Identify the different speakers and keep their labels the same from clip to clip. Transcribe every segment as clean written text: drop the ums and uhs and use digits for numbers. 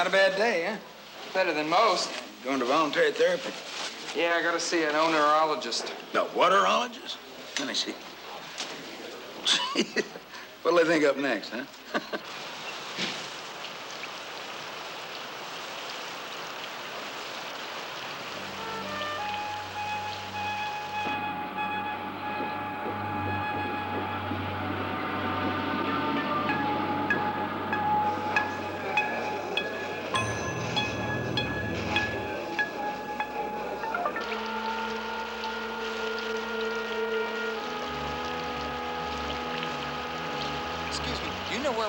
Speaker 1: Not a bad day, huh?
Speaker 2: Better than most.
Speaker 1: Going to voluntary therapy?
Speaker 2: Yeah, I gotta see an onerologist.
Speaker 1: No, waterologist? Let me see. What'll they think up next, huh?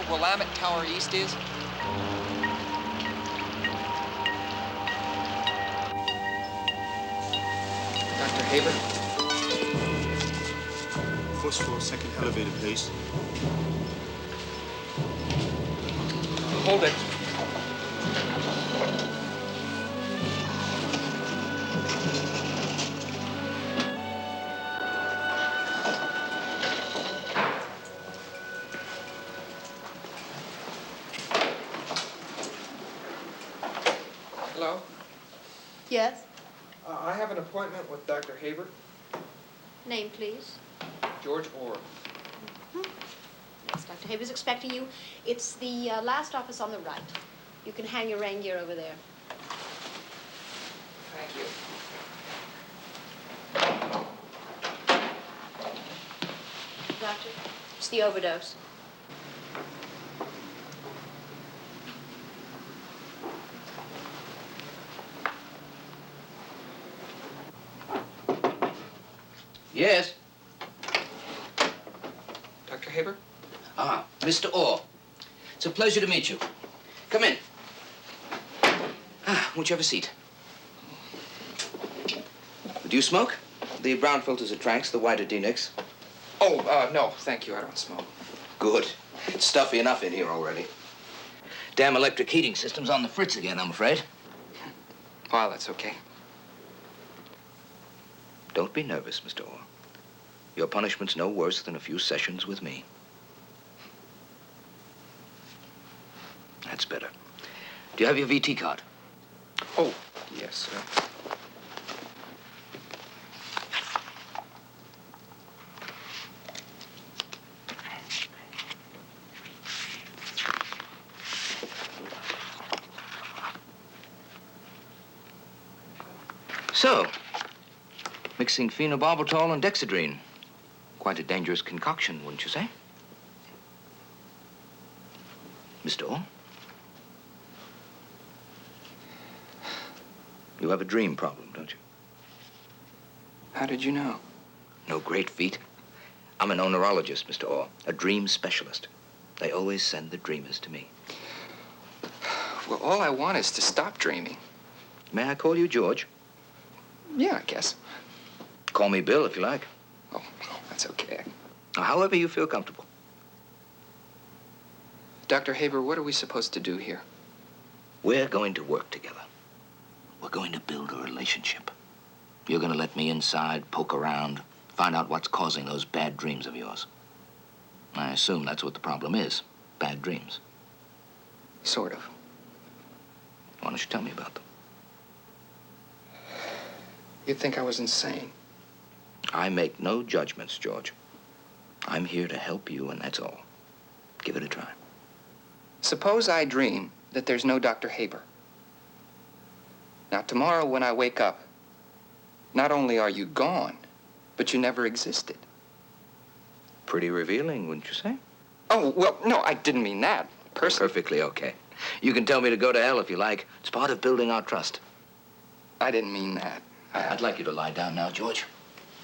Speaker 3: Willamette Tower East is?
Speaker 2: Dr. Haber?
Speaker 4: First floor, second elevator, please.
Speaker 2: Hold it. Hello?
Speaker 5: Yes?
Speaker 2: I have an appointment with Dr. Haber.
Speaker 5: Name, please.
Speaker 2: George Orr.
Speaker 5: Yes, Dr. Haber's expecting you. It's the last office on the right. You can hang your rain gear over there.
Speaker 2: Thank you.
Speaker 5: Doctor, it's the overdose.
Speaker 6: Yes?
Speaker 2: Dr. Haber?
Speaker 6: Ah, Mr. Orr. It's a pleasure to meet you. Come in. Won't you have a seat? Do you smoke? The brown filters are tranks, the white are D-Nicks.
Speaker 2: Oh, no, thank you. I don't smoke.
Speaker 6: Good. It's stuffy enough in here already. Damn electric heating system's on the fritz again, I'm afraid.
Speaker 2: Well, that's okay.
Speaker 6: Don't be nervous, Mr. Orr. Your punishment's no worse than a few sessions with me. That's better. Do you have your VT card?
Speaker 2: Oh, yes, sir.
Speaker 6: So, mixing phenobarbital and dexedrine. Quite a dangerous concoction, wouldn't you say? Mr. Orr? You have a dream problem, don't you?
Speaker 2: How did you know?
Speaker 6: No great feat. I'm an onerologist, Mr. Orr, a dream specialist. They always send the dreamers to me.
Speaker 2: Well, all I want is to stop dreaming.
Speaker 6: May I call you George?
Speaker 2: Yeah, I guess.
Speaker 6: Call me Bill if you like.
Speaker 2: Oh, that's okay.
Speaker 6: However you feel comfortable.
Speaker 2: Dr. Haber, what are we supposed to do here?
Speaker 6: We're going to work together. We're going to build a relationship. You're going to let me inside, poke around, find out what's causing those bad dreams of yours. I assume that's what the problem is, bad dreams.
Speaker 2: Sort of.
Speaker 6: Why don't you tell me about them?
Speaker 2: You'd think I was insane.
Speaker 6: I make no judgments, George. I'm here to help you, and that's all. Give it a try.
Speaker 2: Suppose I dream that there's no Dr. Haber. Now, tomorrow when I wake up, not only are you gone, but you never existed.
Speaker 6: Pretty revealing, wouldn't you say?
Speaker 2: Oh, well, no, I didn't mean that. Personally.
Speaker 6: Perfectly okay. You can tell me to go to hell if you like. It's part of building our trust.
Speaker 2: I didn't mean that.
Speaker 6: I'd like you to lie down now, George.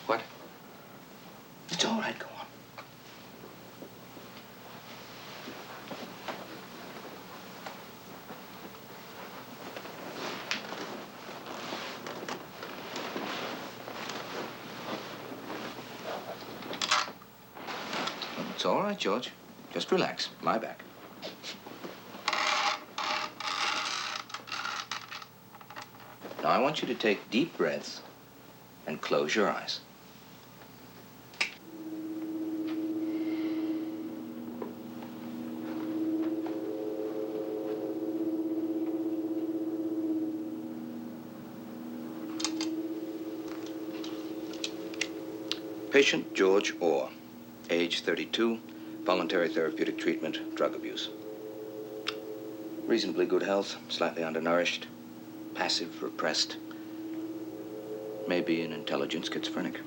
Speaker 2: What?
Speaker 6: It's all right, go on. It's all right, George. Just relax. Lie back. Now, I want you to take deep breaths and close your eyes.
Speaker 2: Patient George Orr, age 32, voluntary therapeutic treatment, drug abuse. Reasonably good health, slightly undernourished, passive, repressed. Maybe an intelligent schizophrenic.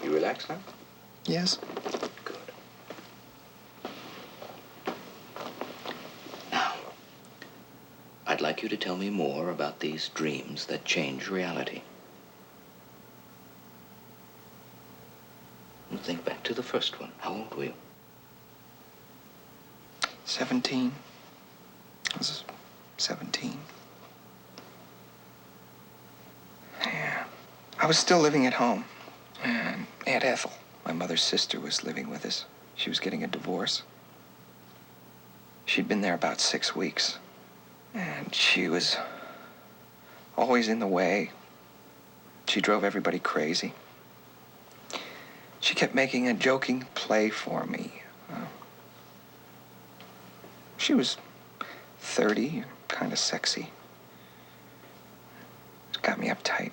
Speaker 2: You relaxed now?
Speaker 7: Yes.
Speaker 2: Good. Now, I'd like you to tell me more about these dreams that change reality. And think back to the first one. How old were you?
Speaker 7: 17. I was 17. Yeah. I was still living at home. And Aunt Ethel, my mother's sister, was living with us. She was getting a divorce. She'd been there about 6 weeks. And she was always in the way. She drove everybody crazy. She kept making a joking play for me. She was 30, kind of sexy. It got me uptight.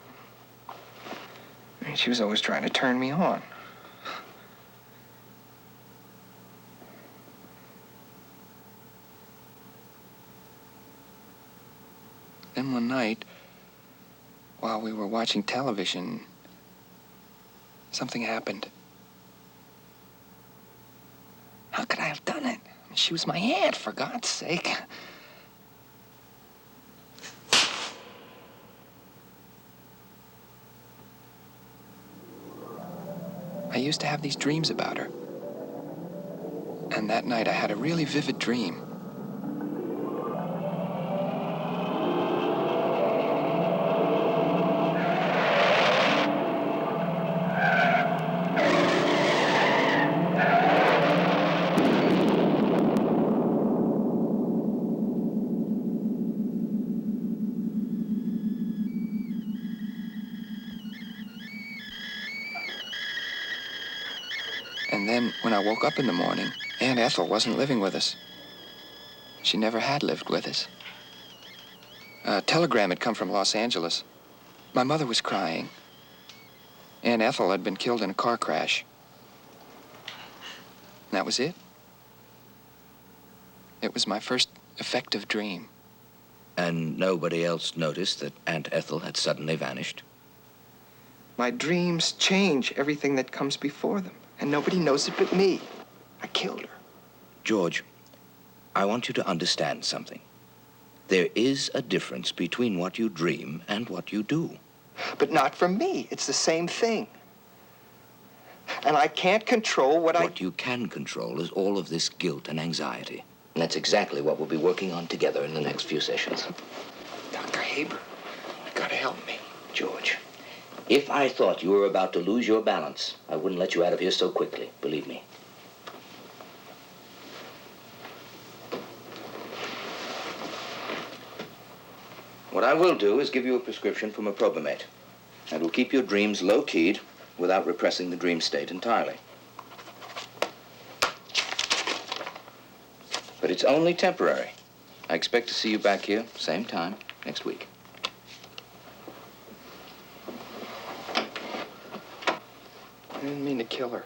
Speaker 7: I mean, she was always trying to turn me on. Then one night, while we were watching television, something happened. How could I have done it? She was my aunt, for God's sake. I used to have these dreams about her. And that night I had a really vivid dream. And then, when I woke up in the morning, Aunt Ethel wasn't living with us. She never had lived with us. A telegram had come from Los Angeles. My mother was crying. Aunt Ethel had been killed in a car crash. And that was it. It was my first effective dream.
Speaker 2: And nobody else noticed that Aunt Ethel had suddenly vanished?
Speaker 7: My dreams change everything that comes before them. And nobody knows it but me. I killed her.
Speaker 2: George, I want you to understand something. There is a difference between what you dream and what you do.
Speaker 7: But not from me. It's the same thing. And I can't control
Speaker 2: What you can control is all of this guilt and anxiety. And that's exactly what we'll be working on together in the next few sessions.
Speaker 7: Dr. Haber, you gotta help me.
Speaker 2: George, if I thought you were about to lose your balance, I wouldn't let you out of here so quickly, believe me. What I will do is give you a prescription for meprobamate. That will keep your dreams low-keyed without repressing the dream state entirely. But it's only temporary. I expect to see you back here, same time, next week.
Speaker 7: I didn't mean to kill her.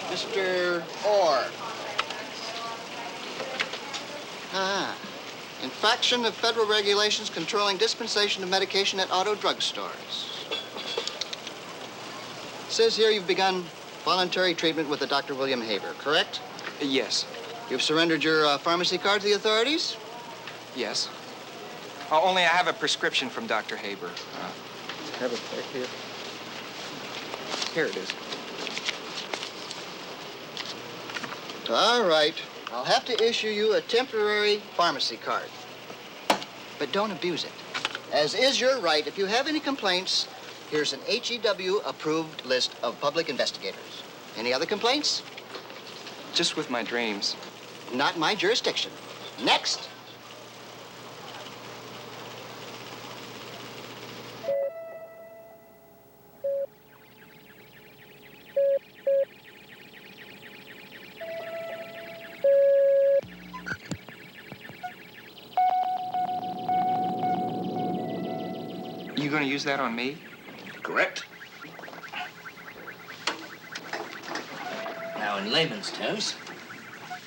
Speaker 3: Mr. Orr. Infraction of federal regulations controlling dispensation of medication at auto drugstores. Says here you've begun voluntary treatment with the Dr. William Haber, correct?
Speaker 7: Yes.
Speaker 3: You've surrendered your pharmacy card to the authorities?
Speaker 7: Yes. Only I have a prescription from Dr. Haber. Have it back here. Here it is.
Speaker 3: All right. I'll have to issue you a temporary pharmacy card. But don't abuse it. As is your right, if you have any complaints, here's an HEW-approved list of public investigators. Any other complaints?
Speaker 7: Just with my dreams.
Speaker 3: Not my jurisdiction. Next.
Speaker 7: You gonna use that on me?
Speaker 6: Correct. Now, in layman's terms,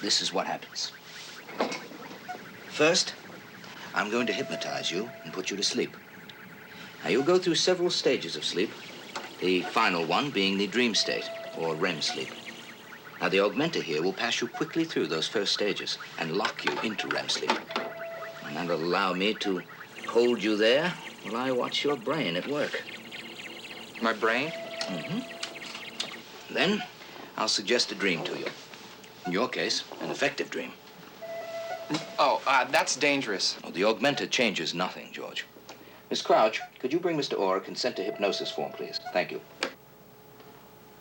Speaker 6: this is what happens. First, I'm going to hypnotize you and put you to sleep. Now, you'll go through several stages of sleep, the final one being the dream state, or REM sleep. Now, the augmenter here will pass you quickly through those first stages and lock you into REM sleep. And that'll allow me to hold you there while I watch your brain at work.
Speaker 7: My brain?
Speaker 6: Then, I'll suggest a dream to you. In your case, an effective dream.
Speaker 7: Oh, that's dangerous.
Speaker 6: Oh, the augmenter changes nothing, George. Miss Crouch, could you bring Mr. Orr a consent to hypnosis form, please? Thank you.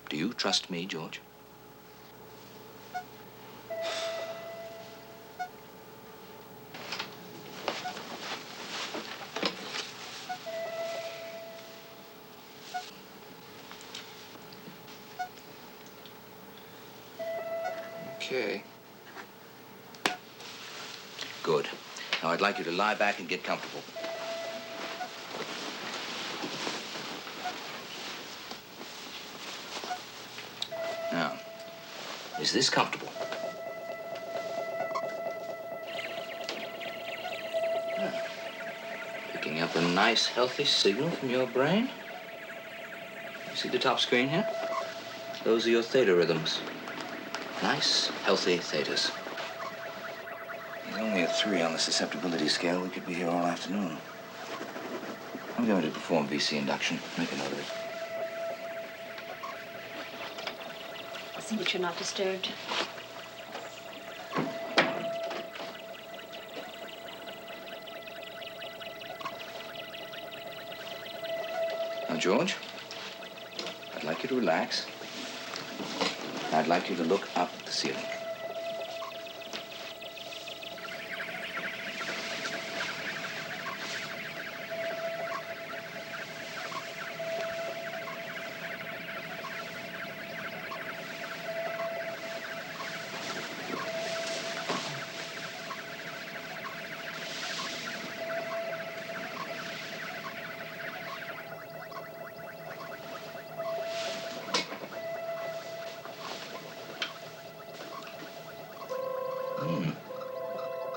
Speaker 6: Do you trust me, George?
Speaker 7: Okay.
Speaker 6: Good. Now, I'd like you to lie back and get comfortable. Now, is this comfortable? Yeah. Picking up a nice, healthy signal from your brain. You see the top screen here? Those are your theta rhythms. Nice, healthy thetas. He's only a 3 on the susceptibility scale. We could be here all afternoon. I'm going to perform VC induction. Make a note of it.
Speaker 5: See that you're not disturbed.
Speaker 6: Now, George, I'd like you to relax. I'd like you to look up at the ceiling.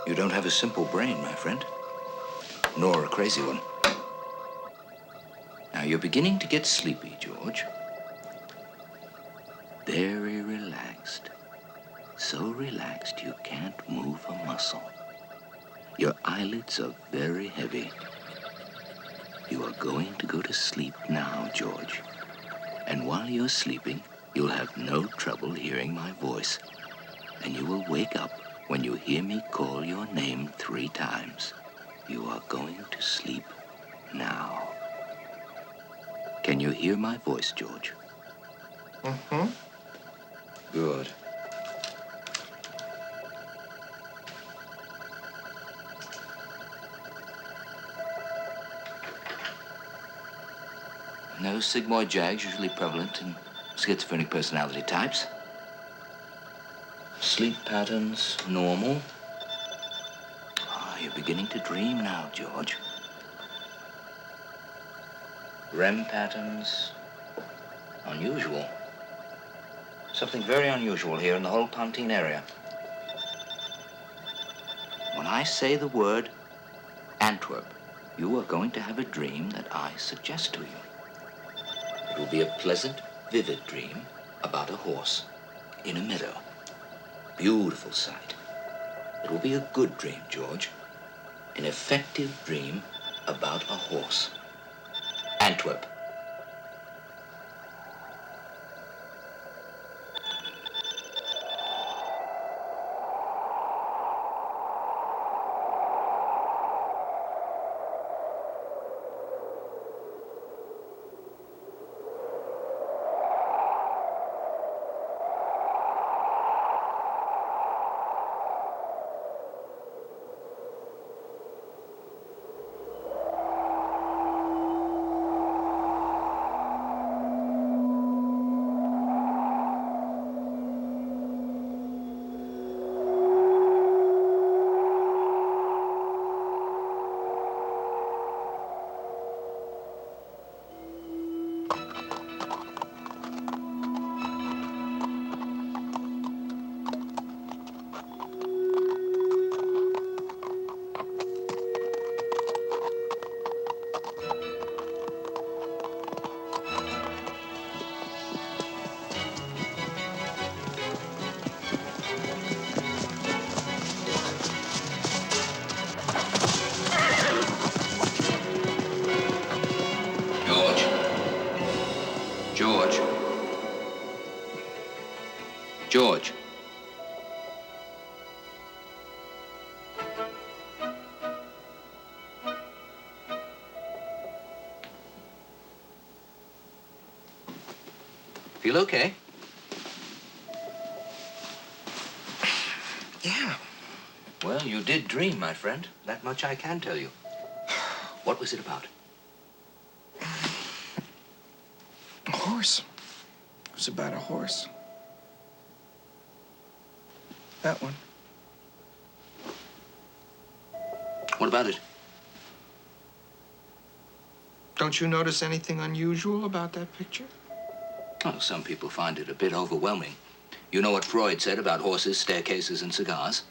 Speaker 6: You don't have a simple brain, my friend. Nor a crazy one. Now, you're beginning to get sleepy, George. Very relaxed. So relaxed you can't move a muscle. Your eyelids are very heavy. You are going to go to sleep now, George. And while you're sleeping, you'll have no trouble hearing my voice. And you will wake up when you hear me call your name 3 times. You are going to sleep now. Can you hear my voice, George?
Speaker 7: Mm-hmm.
Speaker 6: Good. No sigmoid jags usually prevalent in schizophrenic personality types. Sleep patterns, normal. You're beginning to dream now, George. REM patterns, unusual. Something very unusual here in the whole Pontine area. When I say the word Antwerp, you are going to have a dream that I suggest to you. It will be a pleasant, vivid dream about a horse in a meadow. Beautiful sight. It will be a good dream, George. An effective dream about a horse. Antwerp. George. Feel okay?
Speaker 7: Yeah.
Speaker 6: Well, you did dream, my friend. That much I can tell you. What was it about?
Speaker 7: A horse. It was about a horse. That one.
Speaker 6: What about it?
Speaker 7: Don't you notice anything unusual about that picture?
Speaker 6: Well, some people find it a bit overwhelming. You know what Freud said about horses, staircases, and cigars?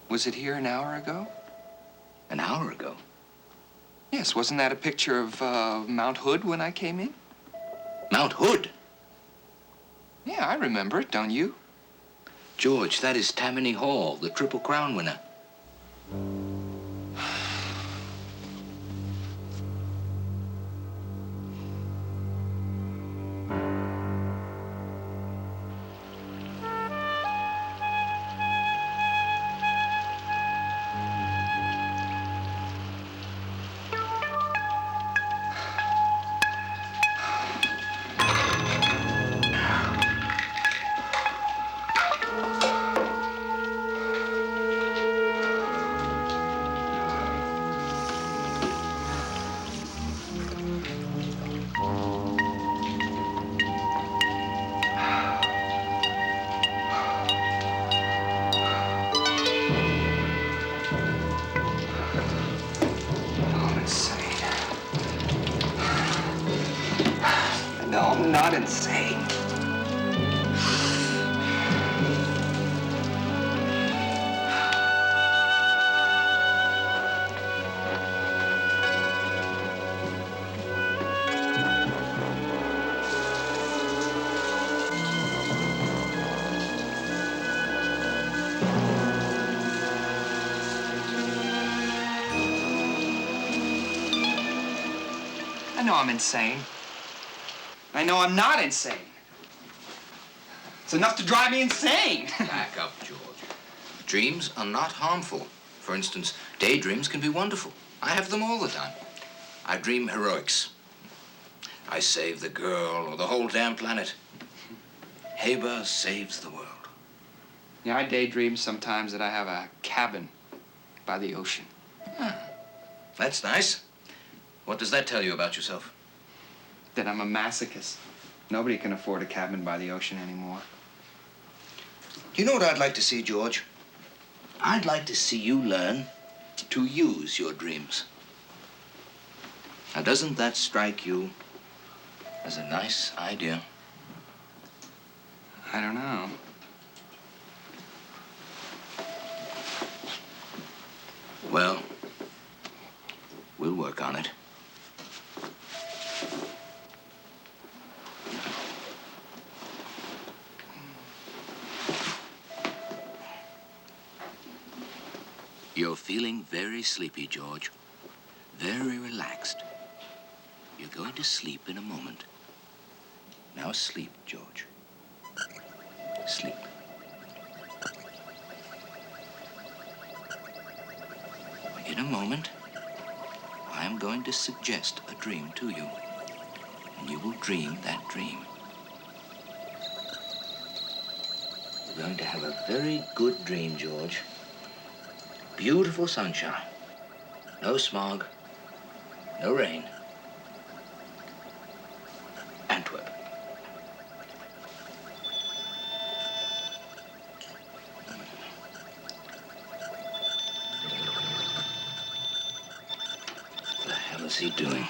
Speaker 2: Was it here an hour ago?
Speaker 6: An hour ago.
Speaker 2: Yes, wasn't that a picture of Mount Hood when I came in?
Speaker 6: Mount Hood?
Speaker 2: Yeah, I remember it, don't you?
Speaker 6: George, that is Tammany Hall, the Triple Crown winner.
Speaker 2: No, I'm not insane. I know I'm insane. I know I'm not insane. It's enough to drive me insane.
Speaker 6: Back up, George. Dreams are not harmful. For instance, daydreams can be wonderful. I have them all the time. I dream heroics. I save the girl or the whole damn planet. Haber saves the world.
Speaker 2: Yeah, I daydream sometimes that I have a cabin by the ocean.
Speaker 6: That's nice. What does that tell you about yourself?
Speaker 2: That I'm a masochist. Nobody can afford a cabin by the ocean anymore.
Speaker 6: You know what I'd like to see, George? I'd like to see you learn to use your dreams. Now, doesn't that strike you as a nice idea?
Speaker 2: I don't know.
Speaker 6: Well, we'll work on it. You're feeling very sleepy, George. Very relaxed. You're going to sleep in a moment. Now sleep, George. Sleep. In a moment, I am going to suggest a dream to you, and you will dream that dream. You're going to have a very good dream, George. Beautiful sunshine. No smog. No rain. Antwerp. What the hell is he doing?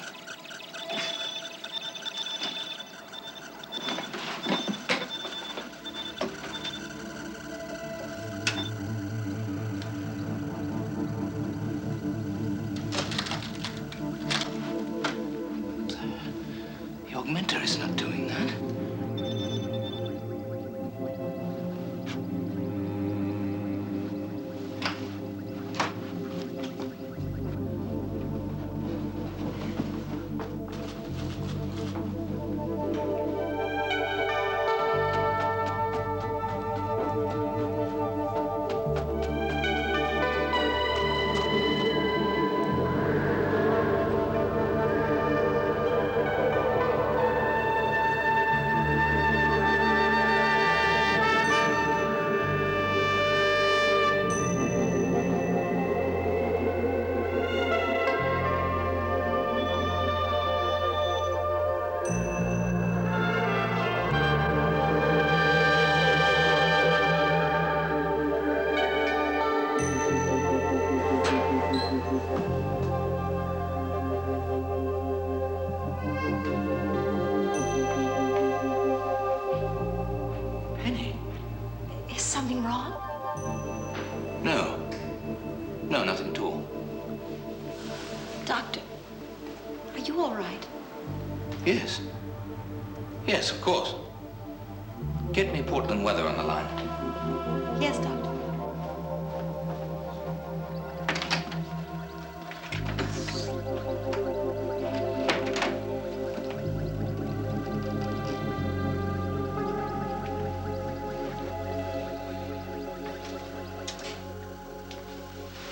Speaker 6: The augmenter is not doing that.
Speaker 5: Are you all right?
Speaker 6: Yes. Yes, of course. Get me Portland weather on the line.
Speaker 5: Yes, Doctor.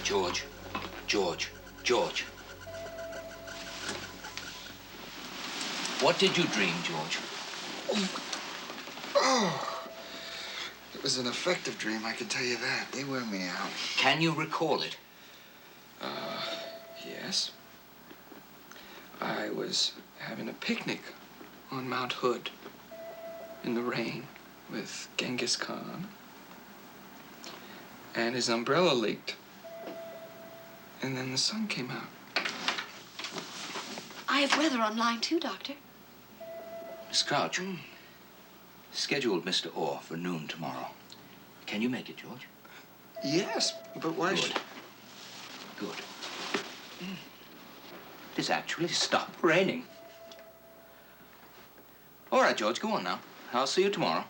Speaker 6: George. George. George. What did you dream, George?
Speaker 7: Oh, it was an effective dream, I can tell you that. They wear me out.
Speaker 6: Can you recall it?
Speaker 7: Yes. I was having a picnic on Mount Hood in the rain with Genghis Khan. And his umbrella leaked. And then the sun came out.
Speaker 5: I have weather online too, Doctor.
Speaker 6: Miss Crouch, scheduled Mr. Orr for noon tomorrow. Can you make it, George?
Speaker 7: Yes, but why
Speaker 6: Good. Good. It has actually stopped raining. All right, George, go on now. I'll see you tomorrow.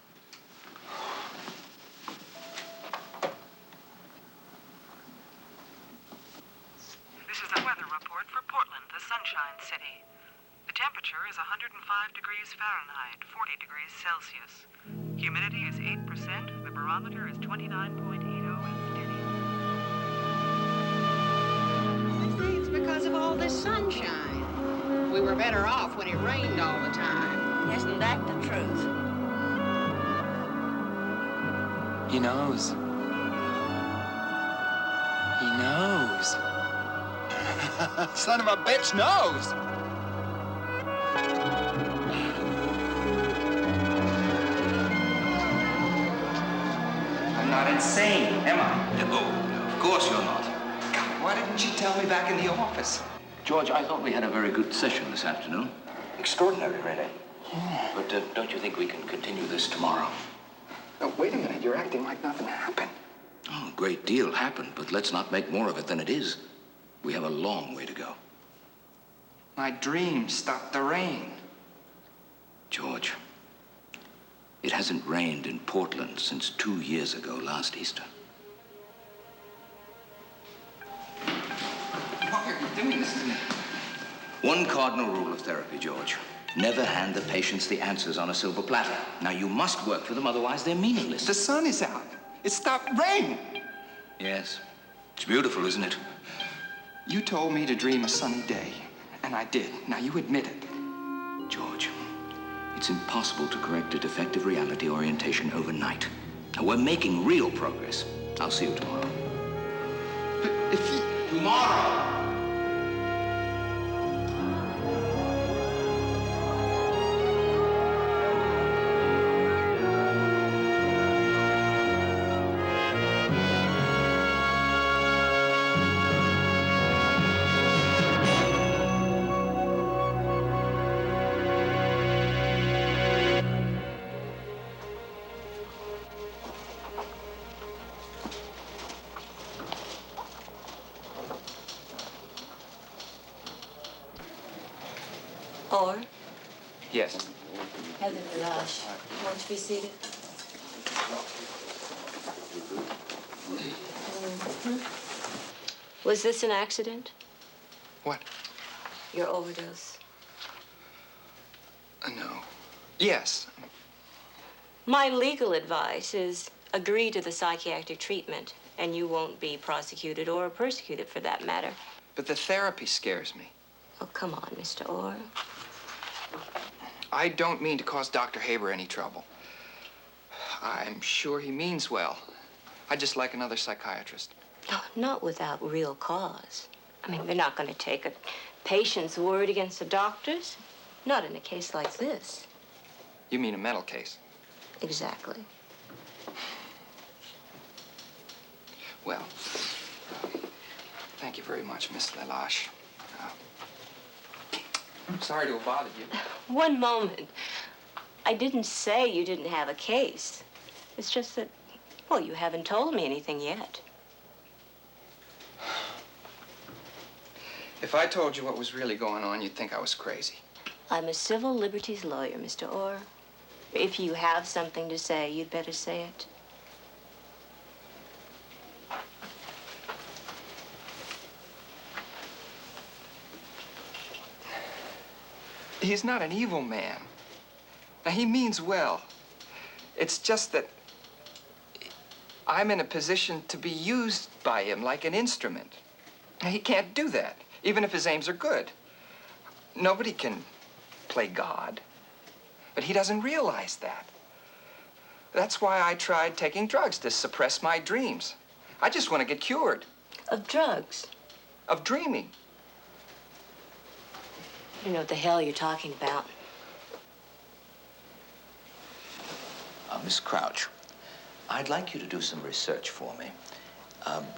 Speaker 8: This is a weather report for Portland, the Sunshine City. The temperature is 105 degrees Fahrenheit, 40 degrees Celsius. Humidity is 8%. The barometer is 29.80 and steady.
Speaker 9: They say it's because of all this sunshine. We were better off when it rained all the time. Isn't that the truth?
Speaker 7: He knows. He knows. Son of a bitch knows.
Speaker 2: I'm not insane, am I?
Speaker 6: No, of course you're not.
Speaker 2: God, why didn't you tell me back in the office?
Speaker 6: George, I thought we had a very good session this afternoon. Extraordinary, really. But don't you think we can continue this tomorrow?
Speaker 2: Oh, wait a minute. You're acting like nothing happened.
Speaker 6: Oh, a great deal happened, but let's not make more of it than it is. We have a long way to go.
Speaker 2: My dream stopped the rain.
Speaker 6: George, it hasn't rained in Portland since 2 years ago, last Easter.
Speaker 2: Why are you doing this to me?
Speaker 6: One cardinal rule of therapy, George. Never hand the patients the answers on a silver platter. Now, you must work for them, otherwise they're meaningless.
Speaker 2: The sun is out. It stopped raining.
Speaker 6: Yes. It's beautiful, isn't it?
Speaker 2: You told me to dream a sunny day, and I did. Now you admit it.
Speaker 6: George, it's impossible to correct a defective reality orientation overnight. Now, we're making real progress. I'll see you tomorrow.
Speaker 2: But if you...
Speaker 6: Tomorrow!
Speaker 10: Or,
Speaker 2: Yes.
Speaker 10: Heather Lash, won't you be seated? Was this an accident?
Speaker 2: What?
Speaker 10: Your overdose?
Speaker 2: No. Yes.
Speaker 10: My legal advice is agree to the psychiatric treatment, and you won't be prosecuted or persecuted for that matter.
Speaker 2: But the therapy scares me.
Speaker 10: Oh, come on, Mr. Orr.
Speaker 2: I don't mean to cause Dr. Haber any trouble. I'm sure he means well. I'd just like another psychiatrist.
Speaker 10: No, not without real cause. I mean, they're not going to take a patient's word against the doctor's. Not in a case like this.
Speaker 2: You mean a mental case?
Speaker 10: Exactly.
Speaker 2: Well, thank you very much, Miss Lelache. I'm sorry to have bothered you.
Speaker 10: One moment. I didn't say you didn't have a case. It's just that, well, you haven't told me anything yet.
Speaker 2: If I told you what was really going on, you'd think I was crazy.
Speaker 10: I'm a civil liberties lawyer, Mr. Orr. If you have something to say, you'd better say it.
Speaker 2: He's not an evil man. Now, he means well. It's just that I'm in a position to be used by him like an instrument. Now, he can't do that, even if his aims are good. Nobody can play God, but he doesn't realize that. That's why I tried taking drugs to suppress my dreams. I just want to get cured.
Speaker 10: Of drugs?
Speaker 2: Of dreaming.
Speaker 10: I don't know what the hell you're talking about.
Speaker 6: Miss Crouch, I'd like you to do some research for me.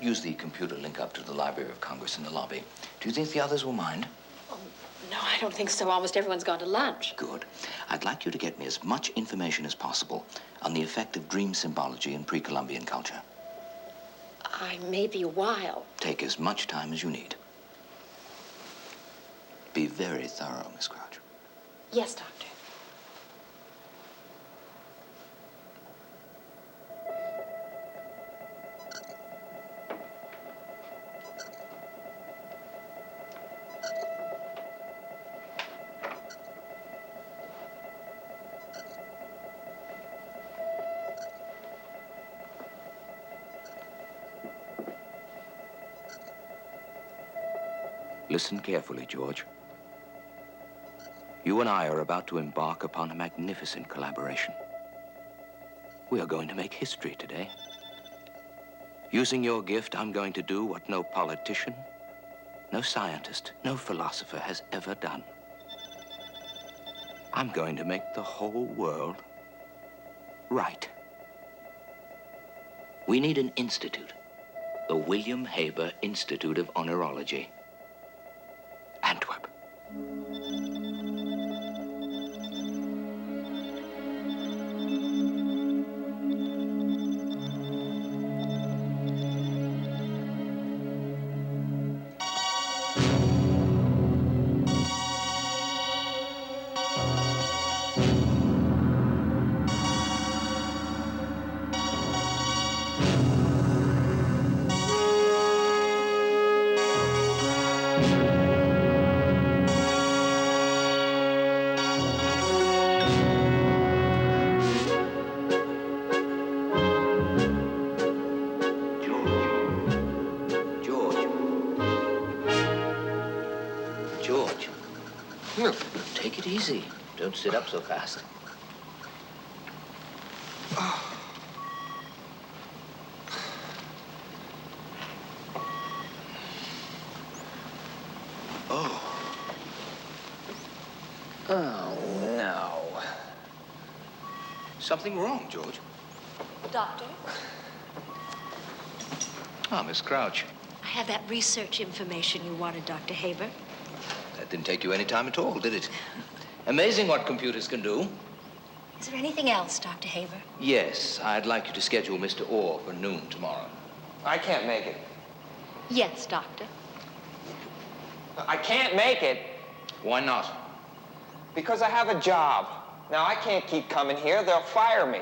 Speaker 6: Use the computer link up to the Library of Congress in the lobby. Do you think the others will mind?
Speaker 5: Oh, no, I don't think so. Almost everyone's gone to lunch.
Speaker 6: Good. I'd like you to get me as much information as possible on the effect of dream symbology in pre-Columbian culture.
Speaker 5: I may be a while.
Speaker 6: Take as much time as you need. Be very thorough, Miss Crouch.
Speaker 5: Yes, Doctor.
Speaker 6: Listen carefully, George. You and I are about to embark upon a magnificent collaboration. We are going to make history today. Using your gift, I'm going to do what no politician, no scientist, no philosopher has ever done. I'm going to make the whole world right. We need an institute, the William Haber Institute of Oneirology. Antwerp. Take it easy. Don't sit up so fast. Oh, no. Something wrong, George?
Speaker 5: Doctor?
Speaker 6: Ah, Miss Crouch.
Speaker 5: I have that research information you wanted, Dr. Haber.
Speaker 6: That didn't take you any time at all, did it? Amazing what computers can do.
Speaker 5: Is there anything else, Dr. Haber?
Speaker 6: Yes, I'd like you to schedule Mr. Orr for noon tomorrow.
Speaker 2: I can't make it.
Speaker 5: Yes, Doctor.
Speaker 2: I can't make it
Speaker 6: Why not?
Speaker 2: because I have a job. Now, I can't keep coming here. They'll fire me.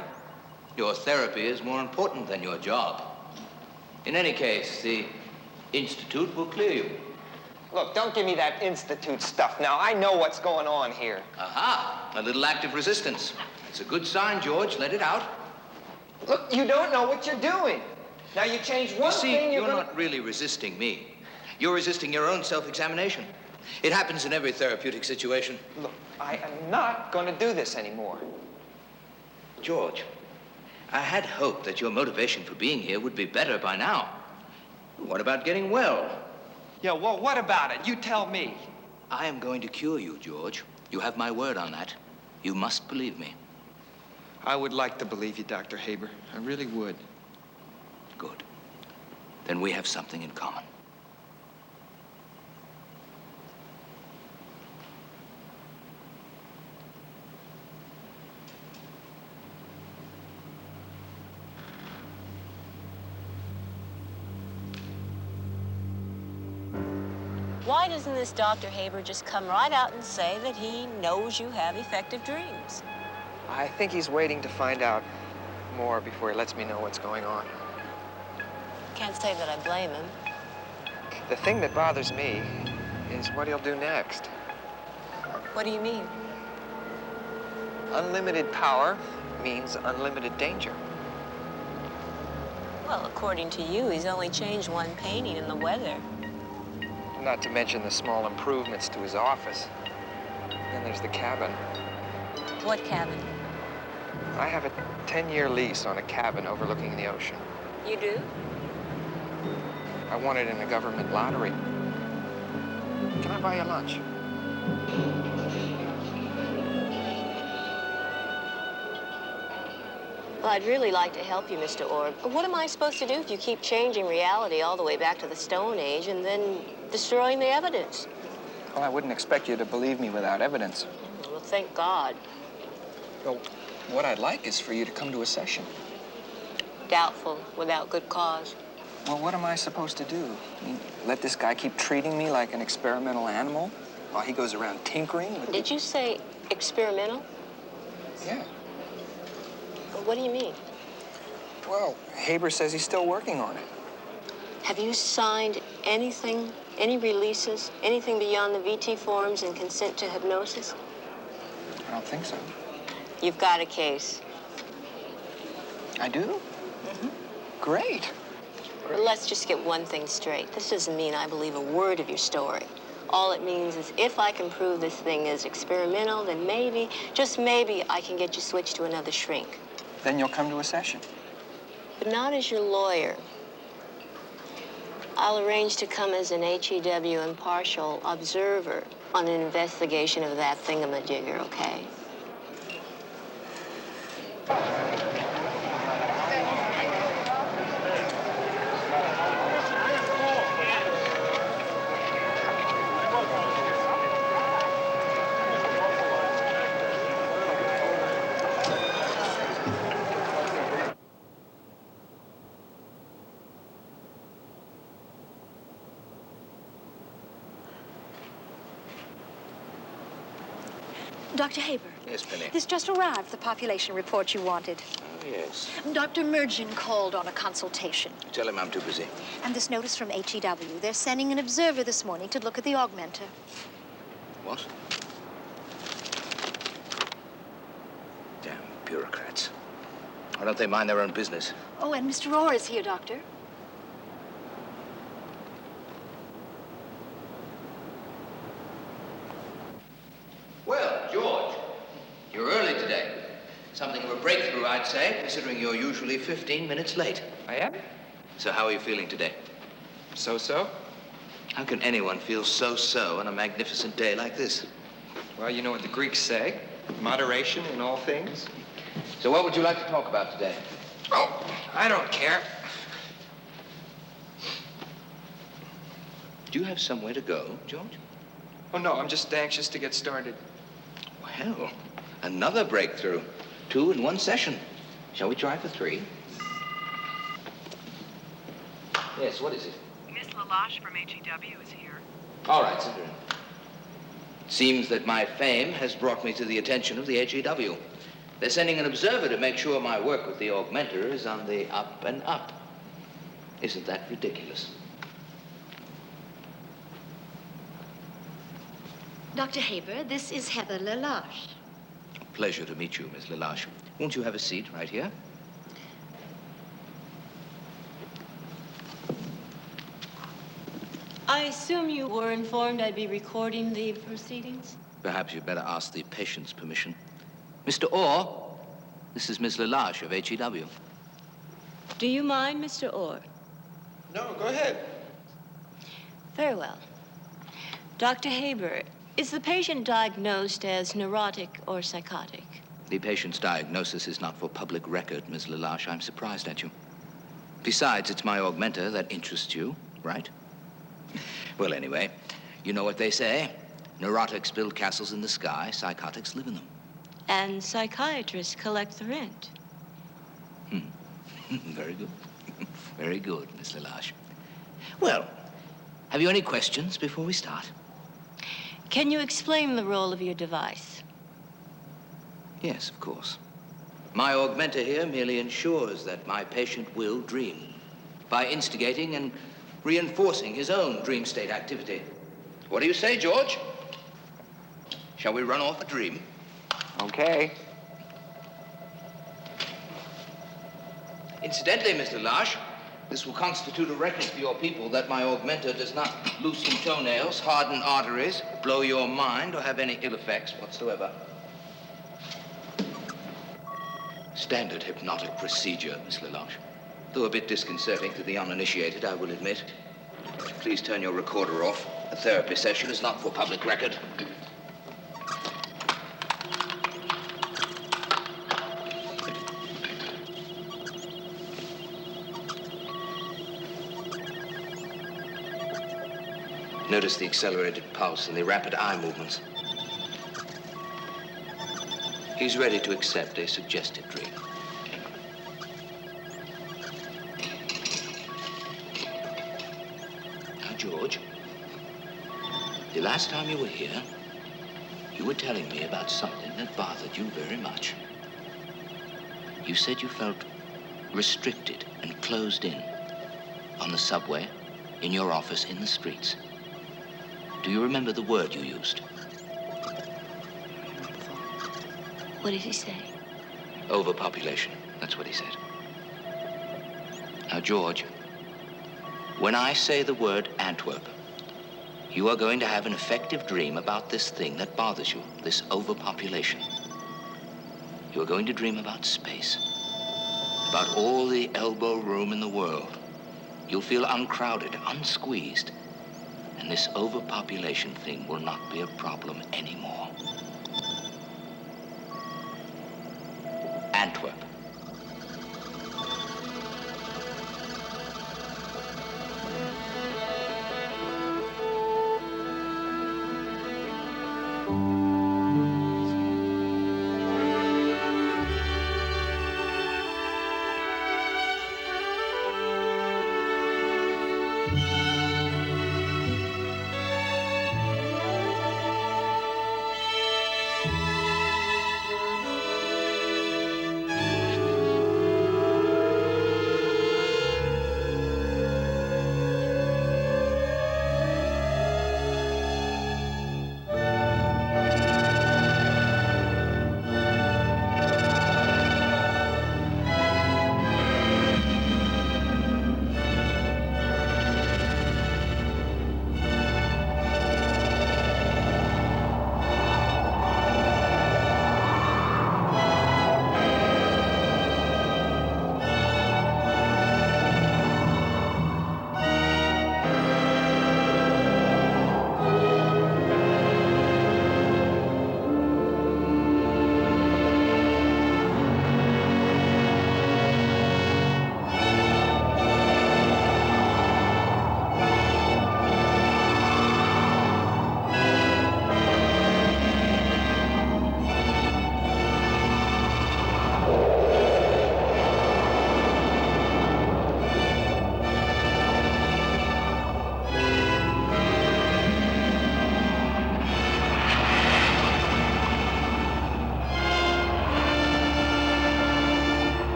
Speaker 6: Your therapy is more important than your job. In any case, the Institute will clear you.
Speaker 2: Look, don't give me that institute stuff now. I know what's going on here.
Speaker 6: Aha! A little active resistance. It's a good sign, George. Let it out.
Speaker 2: Look, you don't know what you're doing. Now, you change one
Speaker 6: You see,
Speaker 2: thing,
Speaker 6: you're not really resisting me. You're resisting your own self-examination. It happens in every therapeutic situation.
Speaker 2: Look, I am not going to do this anymore.
Speaker 6: George, I had hoped that your motivation for being here would be better by now. What about getting well?
Speaker 2: Yeah, well, what about it? You tell me.
Speaker 6: I am going to cure you, George. You have my word on that. You must believe me.
Speaker 2: I would like to believe you, Dr. Haber. I really would.
Speaker 6: Good. Then we have something in common.
Speaker 10: Why doesn't this Dr. Haber just come right out and say that he knows you have effective dreams?
Speaker 7: I think he's waiting to find out more before he lets me know what's going on.
Speaker 10: Can't say that I blame him.
Speaker 7: The thing that bothers me is what he'll do next.
Speaker 10: What do you mean?
Speaker 7: Unlimited power means unlimited danger.
Speaker 10: Well, according to you, he's only changed one painting in the weather.
Speaker 7: Not to mention the small improvements to his office. Then there's the cabin.
Speaker 10: What cabin?
Speaker 7: I have a 10-year lease on a cabin overlooking the ocean.
Speaker 10: You do?
Speaker 7: I won it in a government lottery. Can I buy you lunch?
Speaker 10: Well, I'd really like to help you, Mr. Orr. But what am I supposed to do if you keep changing reality all the way back to the Stone Age and then destroying the evidence?
Speaker 7: Well, I wouldn't expect you to believe me without evidence.
Speaker 10: Well, thank God.
Speaker 7: Well, what I'd like is for you to come to a session.
Speaker 10: Doubtful, without good cause.
Speaker 7: Well, what am I supposed to do? I mean, let this guy keep treating me like an experimental animal while he goes around tinkering with
Speaker 10: Did you say experimental?
Speaker 7: Yeah.
Speaker 10: Well, what do you mean?
Speaker 7: Well, Haber says he's still working on it.
Speaker 10: Have you signed anything, any releases, anything beyond the VT forms and consent to hypnosis?
Speaker 7: I don't think so.
Speaker 10: You've got a case.
Speaker 7: I do?
Speaker 10: Mm-hmm.
Speaker 7: Great.
Speaker 10: But let's just get one thing straight. This doesn't mean I believe a word of your story. All it means is if I can prove this thing is experimental, then maybe, just maybe, I can get you switched to another shrink.
Speaker 7: Then you'll come to a session.
Speaker 10: But not as your lawyer. I'll arrange to come as an HEW impartial observer on an investigation of that thingamajigger, okay?
Speaker 5: Dr. Haber.
Speaker 6: Yes, Penny.
Speaker 5: This just arrived, the population report you wanted.
Speaker 6: Oh, yes.
Speaker 5: Dr. Mergen called on a consultation.
Speaker 6: Tell him I'm too busy.
Speaker 5: And this notice from HEW. They're sending an observer this morning to look at the augmenter.
Speaker 6: What? Damn bureaucrats. Why don't they mind their own business?
Speaker 5: Oh, and Mr. Orr is here, Doctor.
Speaker 6: Well, George, you're early today. Something of a breakthrough, I'd say, considering you're usually 15 minutes late.
Speaker 2: I am?
Speaker 6: So how are you feeling today?
Speaker 2: So-so?
Speaker 6: How can anyone feel so-so on a magnificent day like this?
Speaker 2: Well, you know what the Greeks say. Moderation in all things.
Speaker 6: So what would you like to talk about today?
Speaker 2: Oh, I don't care.
Speaker 6: Do you have somewhere to go, George?
Speaker 2: Oh, no, I'm just anxious to get started.
Speaker 6: Well, another breakthrough. 2 in 1 session. Shall we try for 3? Yes, what is it?
Speaker 8: Miss Lalache from HEW is here.
Speaker 6: All right, send her in. Seems that my fame has brought me to the attention of the HEW. They're sending an observer to make sure my work with the augmenter is on the up and up. Isn't that ridiculous?
Speaker 5: Dr. Haber, this is Heather Lalache.
Speaker 6: Pleasure to meet you, Miss Lalache. Won't you have a seat right here?
Speaker 10: I assume you were informed I'd be recording the proceedings?
Speaker 6: Perhaps you'd better ask the patient's permission. Mr. Orr, this is Miss Lalache of HEW.
Speaker 10: Do you mind, Mr. Orr?
Speaker 4: No, go ahead.
Speaker 10: Very well. Dr. Haber, is the patient diagnosed as neurotic or psychotic?
Speaker 6: The patient's diagnosis is not for public record, Miss Lalache. I'm surprised at you. Besides, it's my augmenter that interests you, right? Well, anyway, you know what they say. Neurotics build castles in the sky, psychotics live in them.
Speaker 10: And psychiatrists collect the rent.
Speaker 6: Very good. Very good, Miss Lalache. Well, Have you any questions before we start?
Speaker 10: Can you explain the role of your device?
Speaker 6: Yes, of course. My augmenter here merely ensures that my patient will dream by instigating and reinforcing his own dream state activity. What do you say, George? Shall we run off a dream?
Speaker 7: Okay.
Speaker 6: Incidentally, Mr. Lash, this will constitute a record for your people that my augmenter does not loosen toenails, harden arteries, blow your mind, or have any ill effects whatsoever. Standard hypnotic procedure, Miss Lelouch. Though a bit disconcerting to the uninitiated, I will admit. Please turn your recorder off. A therapy session is not for public record. Notice the accelerated pulse and the rapid eye movements. He's ready to accept a suggested dream. Now, George, the last time you were here, you were telling me about something that bothered you very much. You said you felt restricted and closed in on the subway, in your office, in the streets. Do you remember the word you used?
Speaker 10: What did he say?
Speaker 6: Overpopulation. That's what he said. Now, George, when I say the word Antwerp, you are going to have an effective dream about this thing that bothers you, this overpopulation. You are going to dream about space, about all the elbow room in the world. You'll feel uncrowded, unsqueezed, and this overpopulation thing will not be a problem anymore. Antwerp.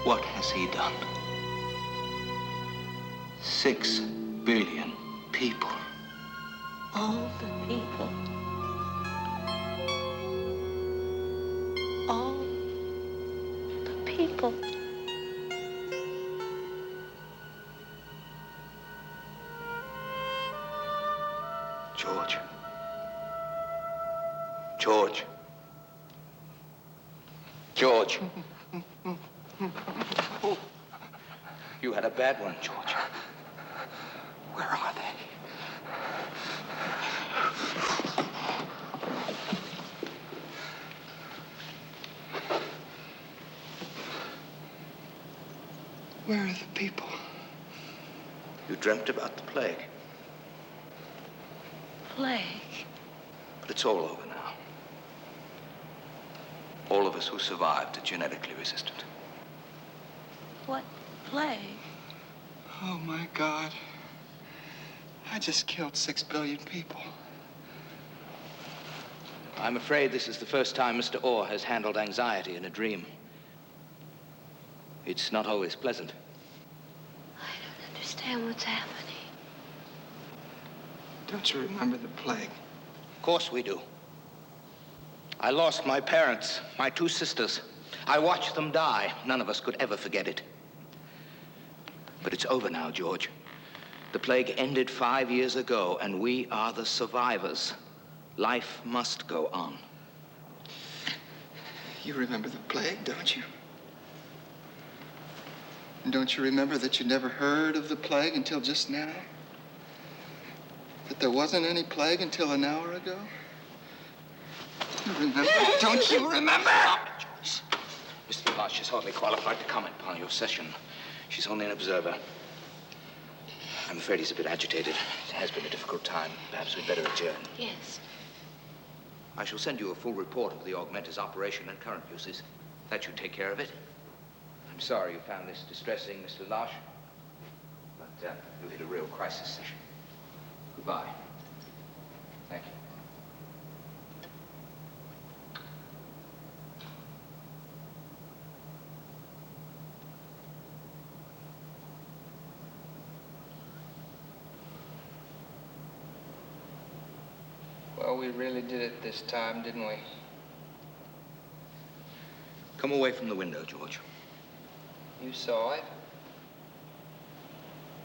Speaker 6: What has he done? 6 billion people.
Speaker 10: All the people. All the people.
Speaker 6: George. George. George. You had a bad one, George.
Speaker 2: Where are they? Where are the people?
Speaker 6: You dreamt about the plague.
Speaker 10: Plague?
Speaker 6: But it's all over now. All of us who survived are genetically resistant.
Speaker 10: What plague?
Speaker 2: Oh, my God. I just killed 6 billion people.
Speaker 6: I'm afraid this is the first time Mr. Orr has handled anxiety in a dream. It's not always pleasant.
Speaker 10: I don't understand what's happening.
Speaker 2: Don't you remember the plague?
Speaker 6: Of course we do. I lost my parents, my 2 sisters. I watched them die. None of us could ever forget it. But it's over now, George. The plague ended 5 years ago, and we are the survivors. Life must go on.
Speaker 2: You remember the plague, don't you? And don't you remember that you never heard of the plague until just now? That there wasn't any plague until an hour ago? You remember? Don't you remember?
Speaker 6: Mr. Marsh is hardly qualified to comment upon your session. She's only an observer. I'm afraid he's a bit agitated. It has been a difficult time. Perhaps we'd better adjourn.
Speaker 10: Yes.
Speaker 6: I shall send you a full report of the augmenter's operation and current uses. That should take care of it. I'm sorry you found this distressing, Mr. Lash. But you hit a real crisis session. Goodbye. Thank you.
Speaker 2: Well, we really did it this time, didn't we?
Speaker 6: Come away from the window, George.
Speaker 2: You saw it.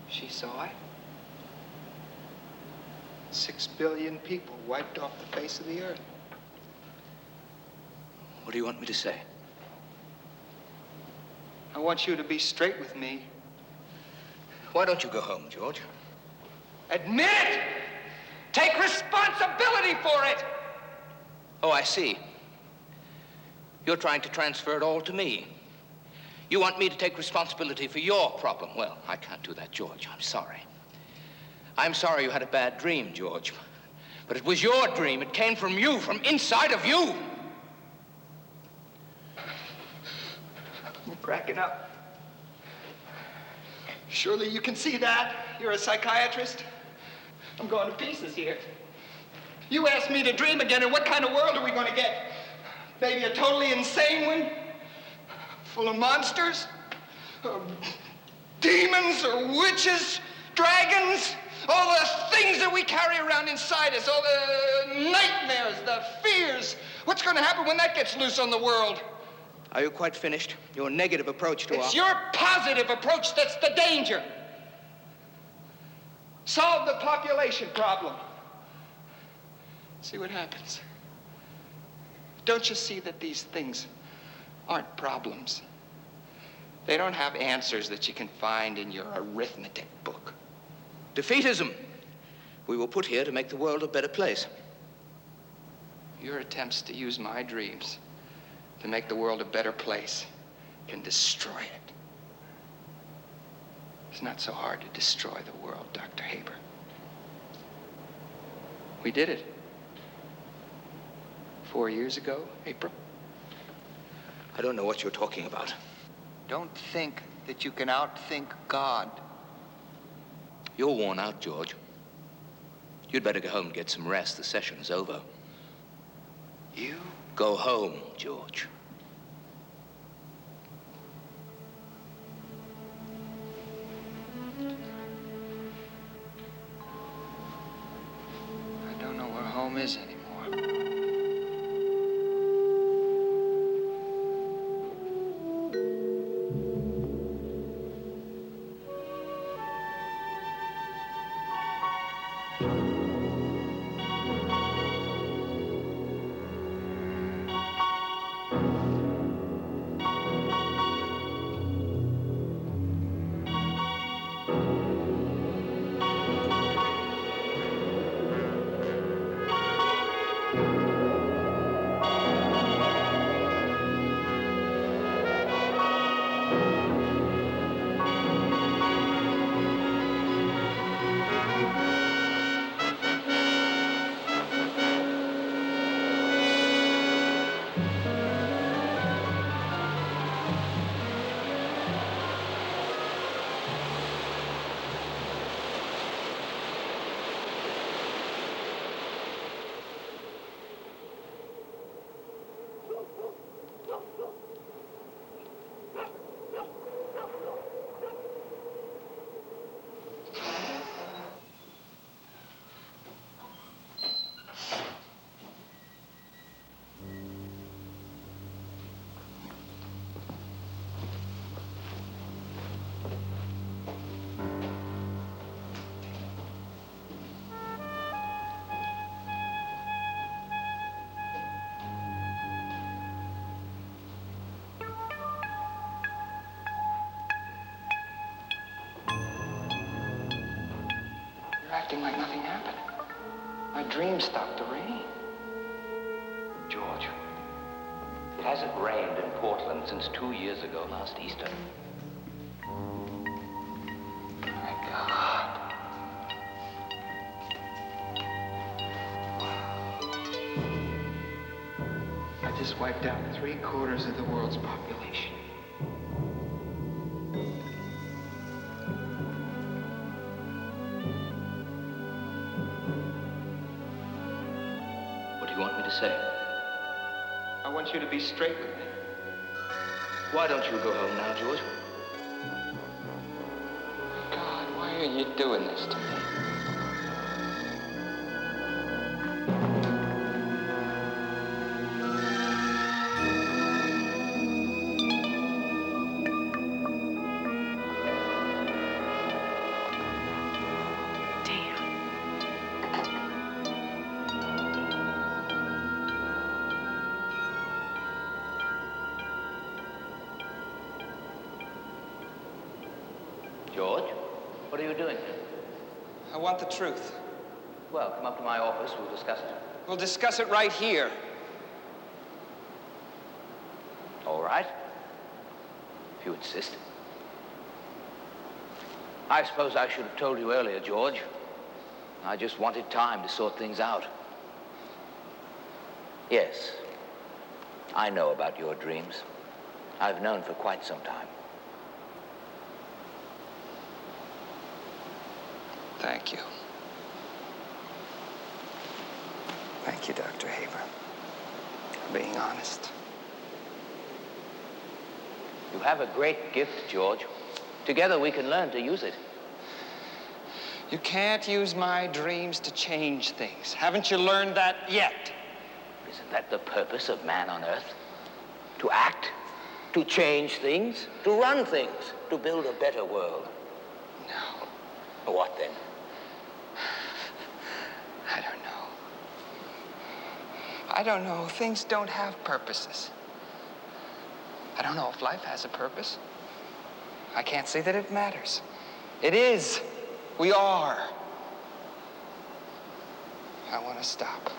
Speaker 2: She saw it. 6 billion people wiped off the face of the earth.
Speaker 6: What do you want me to say?
Speaker 2: I want you to be straight with me.
Speaker 6: Why don't you go home, George?
Speaker 2: Admit it! Take responsibility for it!
Speaker 6: Oh, I see. You're trying to transfer it all to me. You want me to take responsibility for your problem. Well, I can't do that, George. I'm sorry. I'm sorry you had a bad dream, George. But it was your dream. It came from you, from inside of you.
Speaker 2: You're cracking up. Surely you can see that. You're a psychiatrist. I'm going to pieces here. You asked me to dream again, and what kind of world are we going to get? Maybe a totally insane one? Full of monsters? Demons or witches? Dragons? All the things that we carry around inside us, all the nightmares, the fears. What's going to happen when that gets loose on the world?
Speaker 6: Are you quite finished? Your negative approach to
Speaker 2: It's your positive approach that's the danger. Solve the population problem. See what happens. Don't you see that these things aren't problems? They don't have answers that you can find in your arithmetic book.
Speaker 6: Defeatism. We were put here to make the world a better place.
Speaker 2: Your attempts to use my dreams to make the world a better place can destroy it. It's not so hard to destroy the world, Dr. Haber. We did it. 4 years ago, April.
Speaker 6: I don't know what you're talking about.
Speaker 2: Don't think that you can outthink God.
Speaker 6: You're worn out, George. You'd better go home and get some rest. The session's over.
Speaker 2: You?
Speaker 6: Go home, George.
Speaker 2: I don't know where home is anymore. acting like nothing happened. My dream stopped the rain.
Speaker 6: George, it hasn't rained in Portland since 2 years ago last Easter.
Speaker 2: My God. I just wiped out 3/4 of the world's population.
Speaker 6: What do you want me to say?
Speaker 2: I want you to be straight with me.
Speaker 6: Why don't you go home now, George?
Speaker 2: God, why are you doing this to me?
Speaker 6: George, what are you doing?
Speaker 2: I want the truth.
Speaker 6: Well, come up to my office. We'll discuss it.
Speaker 2: We'll discuss it right here.
Speaker 6: All right. If you insist. I suppose I should have told you earlier, George. I just wanted time to sort things out. Yes, I know about your dreams. I've known for quite some time.
Speaker 2: Thank you. Thank you, Dr. Haber, for being honest.
Speaker 6: You have a great gift, George. Together we can learn to use it.
Speaker 2: You can't use my dreams to change things. Haven't you learned that yet?
Speaker 6: Isn't that the purpose of man on Earth? To act, to change things, to run things, to build a better world.
Speaker 2: No.
Speaker 6: What then?
Speaker 2: I don't know. I don't know. Things don't have purposes. I don't know if life has a purpose. I can't say that it matters. It is. We are. I want to stop.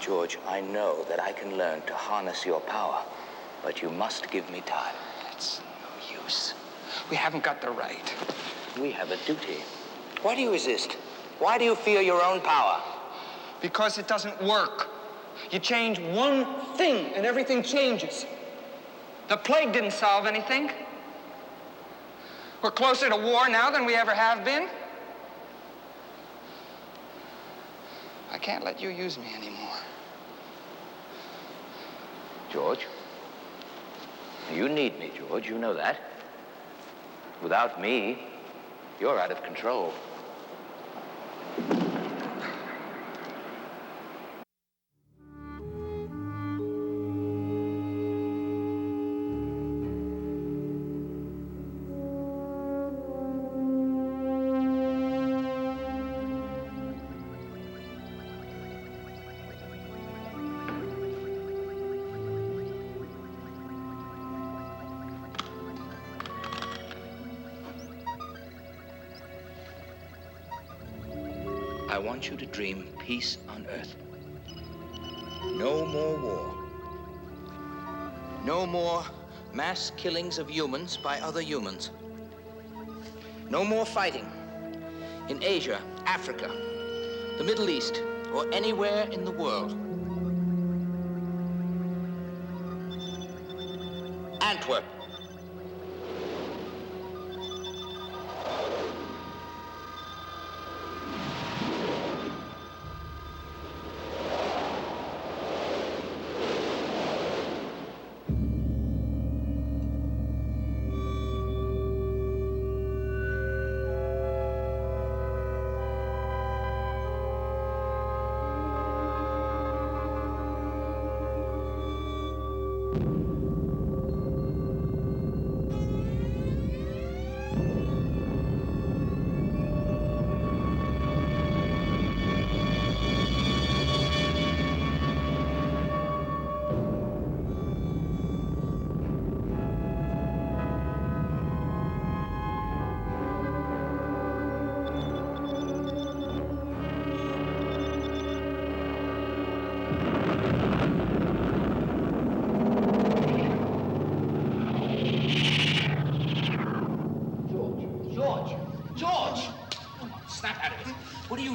Speaker 6: George, I know that I can learn to harness your power, but you must give me time.
Speaker 2: It's no use. We haven't got the right.
Speaker 6: We have a duty. Why do you resist? Why do you fear your own power?
Speaker 2: Because it doesn't work. You change one thing and everything changes. The plague didn't solve anything. We're closer to war now than we ever have been. I can't let you use me anymore.
Speaker 6: George, you need me, George. You know that. Without me, you're out of control. I want you to dream peace on Earth. No more war. No more mass killings of humans by other humans. No more fighting in Asia, Africa, the Middle East, or anywhere in the world. Antwerp.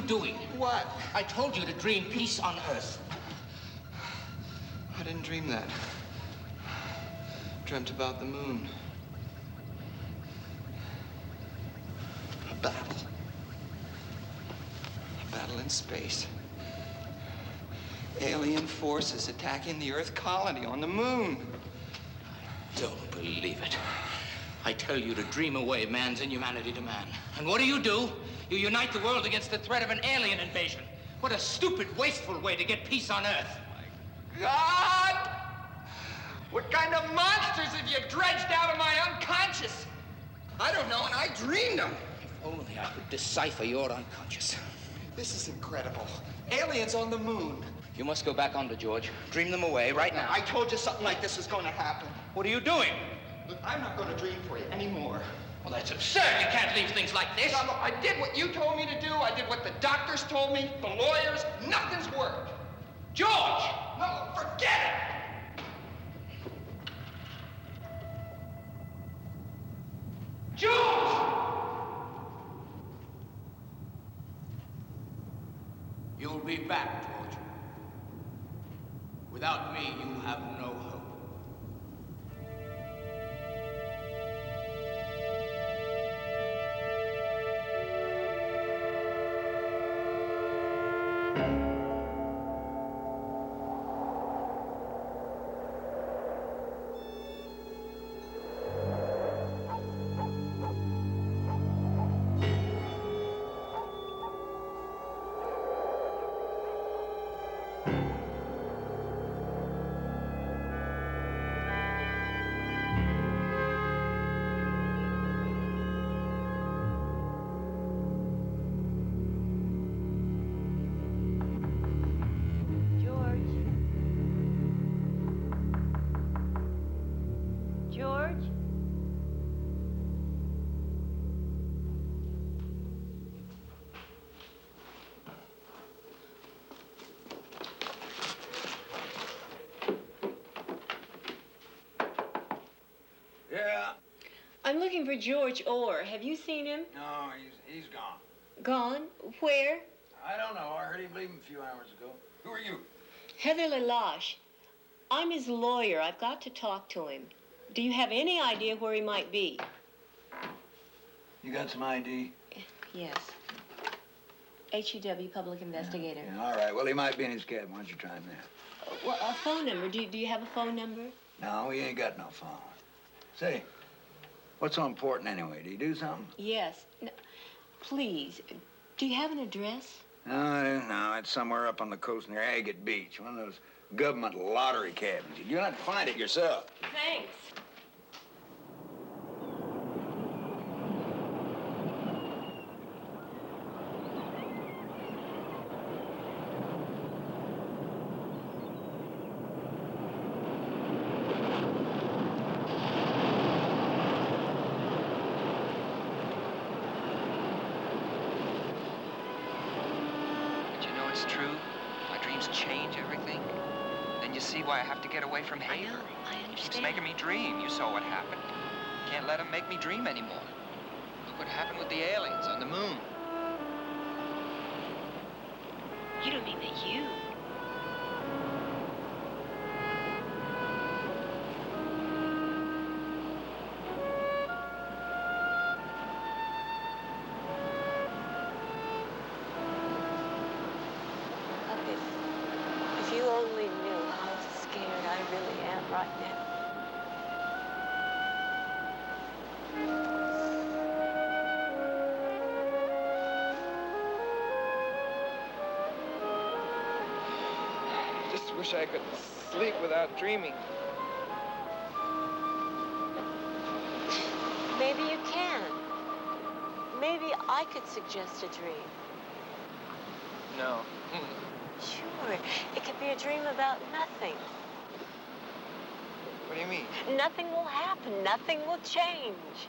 Speaker 6: doing?
Speaker 2: What?
Speaker 6: I told you to dream peace on Earth.
Speaker 2: I didn't dream that. Dreamt about the moon. A battle. A battle in space. Alien forces attacking the Earth colony on the moon.
Speaker 6: Don't believe it. I tell you to dream away man's inhumanity to man. And what do? You unite the world against the threat of an alien invasion. What a stupid, wasteful way to get peace on Earth.
Speaker 2: God! What kind of monsters have you dredged out of my unconscious? I don't know, and I dreamed them.
Speaker 6: If only I could decipher your unconscious.
Speaker 2: This is incredible. Aliens on the moon.
Speaker 6: You must go back onto George. Dream them away right now.
Speaker 2: I told you something like this was going to happen.
Speaker 6: What are you doing?
Speaker 2: Look, I'm not going to dream for you anymore.
Speaker 6: Well, that's absurd. You can't leave things like this.
Speaker 2: Now, look, I did what you told me to do. I did what the doctors told me, the lawyers. Nothing's worked.
Speaker 6: George!
Speaker 2: No, forget it!
Speaker 6: George! You'll be back, George. Without me, you have no hope.
Speaker 10: I'm looking for George Orr. Have you seen him?
Speaker 1: No, he's gone.
Speaker 10: Gone? Where?
Speaker 1: I don't know. I heard him leave a few hours ago. Who are you?
Speaker 10: Heather Lelache. I'm his lawyer. I've got to talk to him. Do you have any idea where he might be?
Speaker 1: You got some ID?
Speaker 10: Yes. HEW, public investigator.
Speaker 1: Yeah, all right. Well, he might be in his cab. Why don't you try him there?
Speaker 10: Well, a phone number. Do you have a phone number?
Speaker 1: No, he ain't got no phone. Say, what's so important anyway? Do you do something?
Speaker 10: Yes. No, please, do you have an address?
Speaker 1: No, it's somewhere up on the coast near Agate Beach. One of those government lottery cabins. You're gonna have to find it yourself.
Speaker 10: Thanks.
Speaker 7: It's true. My dreams change everything. Then you see why I have to get away from Hager.
Speaker 10: I know. I understand.
Speaker 7: He keeps making me dream. You saw what happened. Can't let him make me dream anymore. Look what happened with the aliens on the moon.
Speaker 10: You don't mean that you... If you only knew how scared I really am right now.
Speaker 2: Just wish I could sleep without dreaming.
Speaker 10: Maybe you can. Maybe I could suggest a dream.
Speaker 2: No.
Speaker 10: Sure. It could be a dream about nothing.
Speaker 2: What do you mean?
Speaker 10: Nothing will happen. Nothing will change.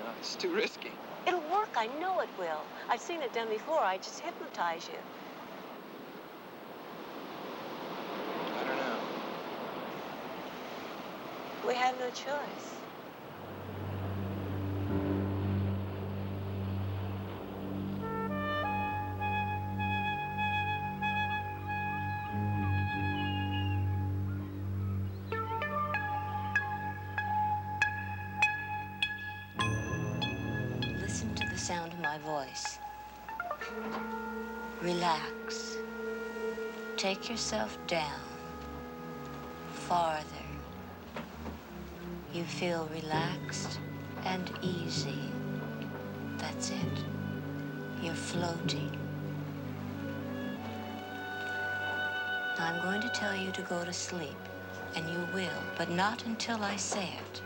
Speaker 2: No, it's too risky.
Speaker 10: It'll work. I know it will. I've seen it done before. I just hypnotize you.
Speaker 2: I don't know.
Speaker 10: We have no choice. voice. Relax. Take yourself down. Farther. You feel relaxed and easy. That's it. You're floating. Now I'm going to tell you to go to sleep, and you will, but not until I say it.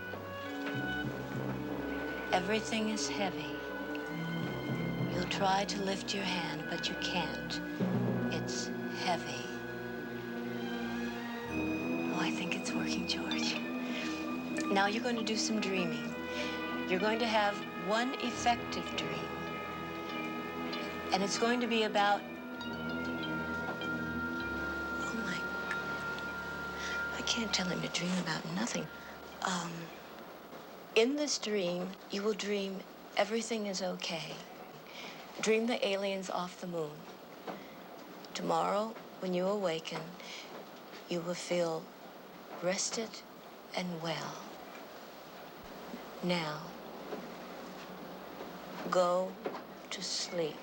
Speaker 10: Everything is heavy. You'll try to lift your hand, but you can't. It's heavy. Oh, I think it's working, George. Now you're going to do some dreaming. You're going to have one effective dream. And it's going to be about... Oh, my... I can't tell him to dream about nothing. In this dream, you will dream everything is okay. Dream the aliens off the moon. Tomorrow, when you awaken, you will feel rested and well. Now, go to sleep.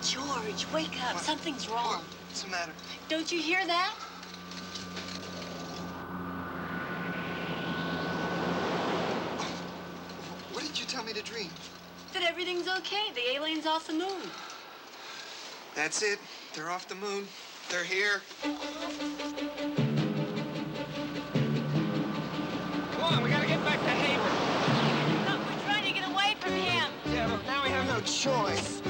Speaker 10: George, wake up. What? Something's wrong.
Speaker 7: What's the matter?
Speaker 10: Don't you hear that?
Speaker 7: What did you tell me to dream?
Speaker 10: That everything's okay. The alien's off the moon.
Speaker 7: That's it. They're off the moon. They're here.
Speaker 2: Come on, we gotta get back to Haven.
Speaker 10: Look, we're trying to get away from him.
Speaker 2: Yeah, but now we have no choice.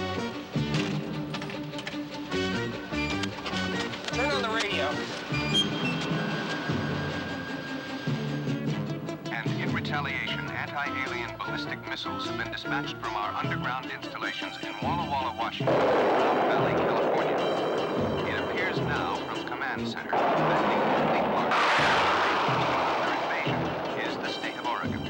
Speaker 2: Turn on the radio.
Speaker 11: And in retaliation, anti-alien ballistic missiles have been dispatched from our underground installations in Walla Walla, Washington, Round Valley, California. It appears now from Command Center that the only part of their invasion is the state of Oregon.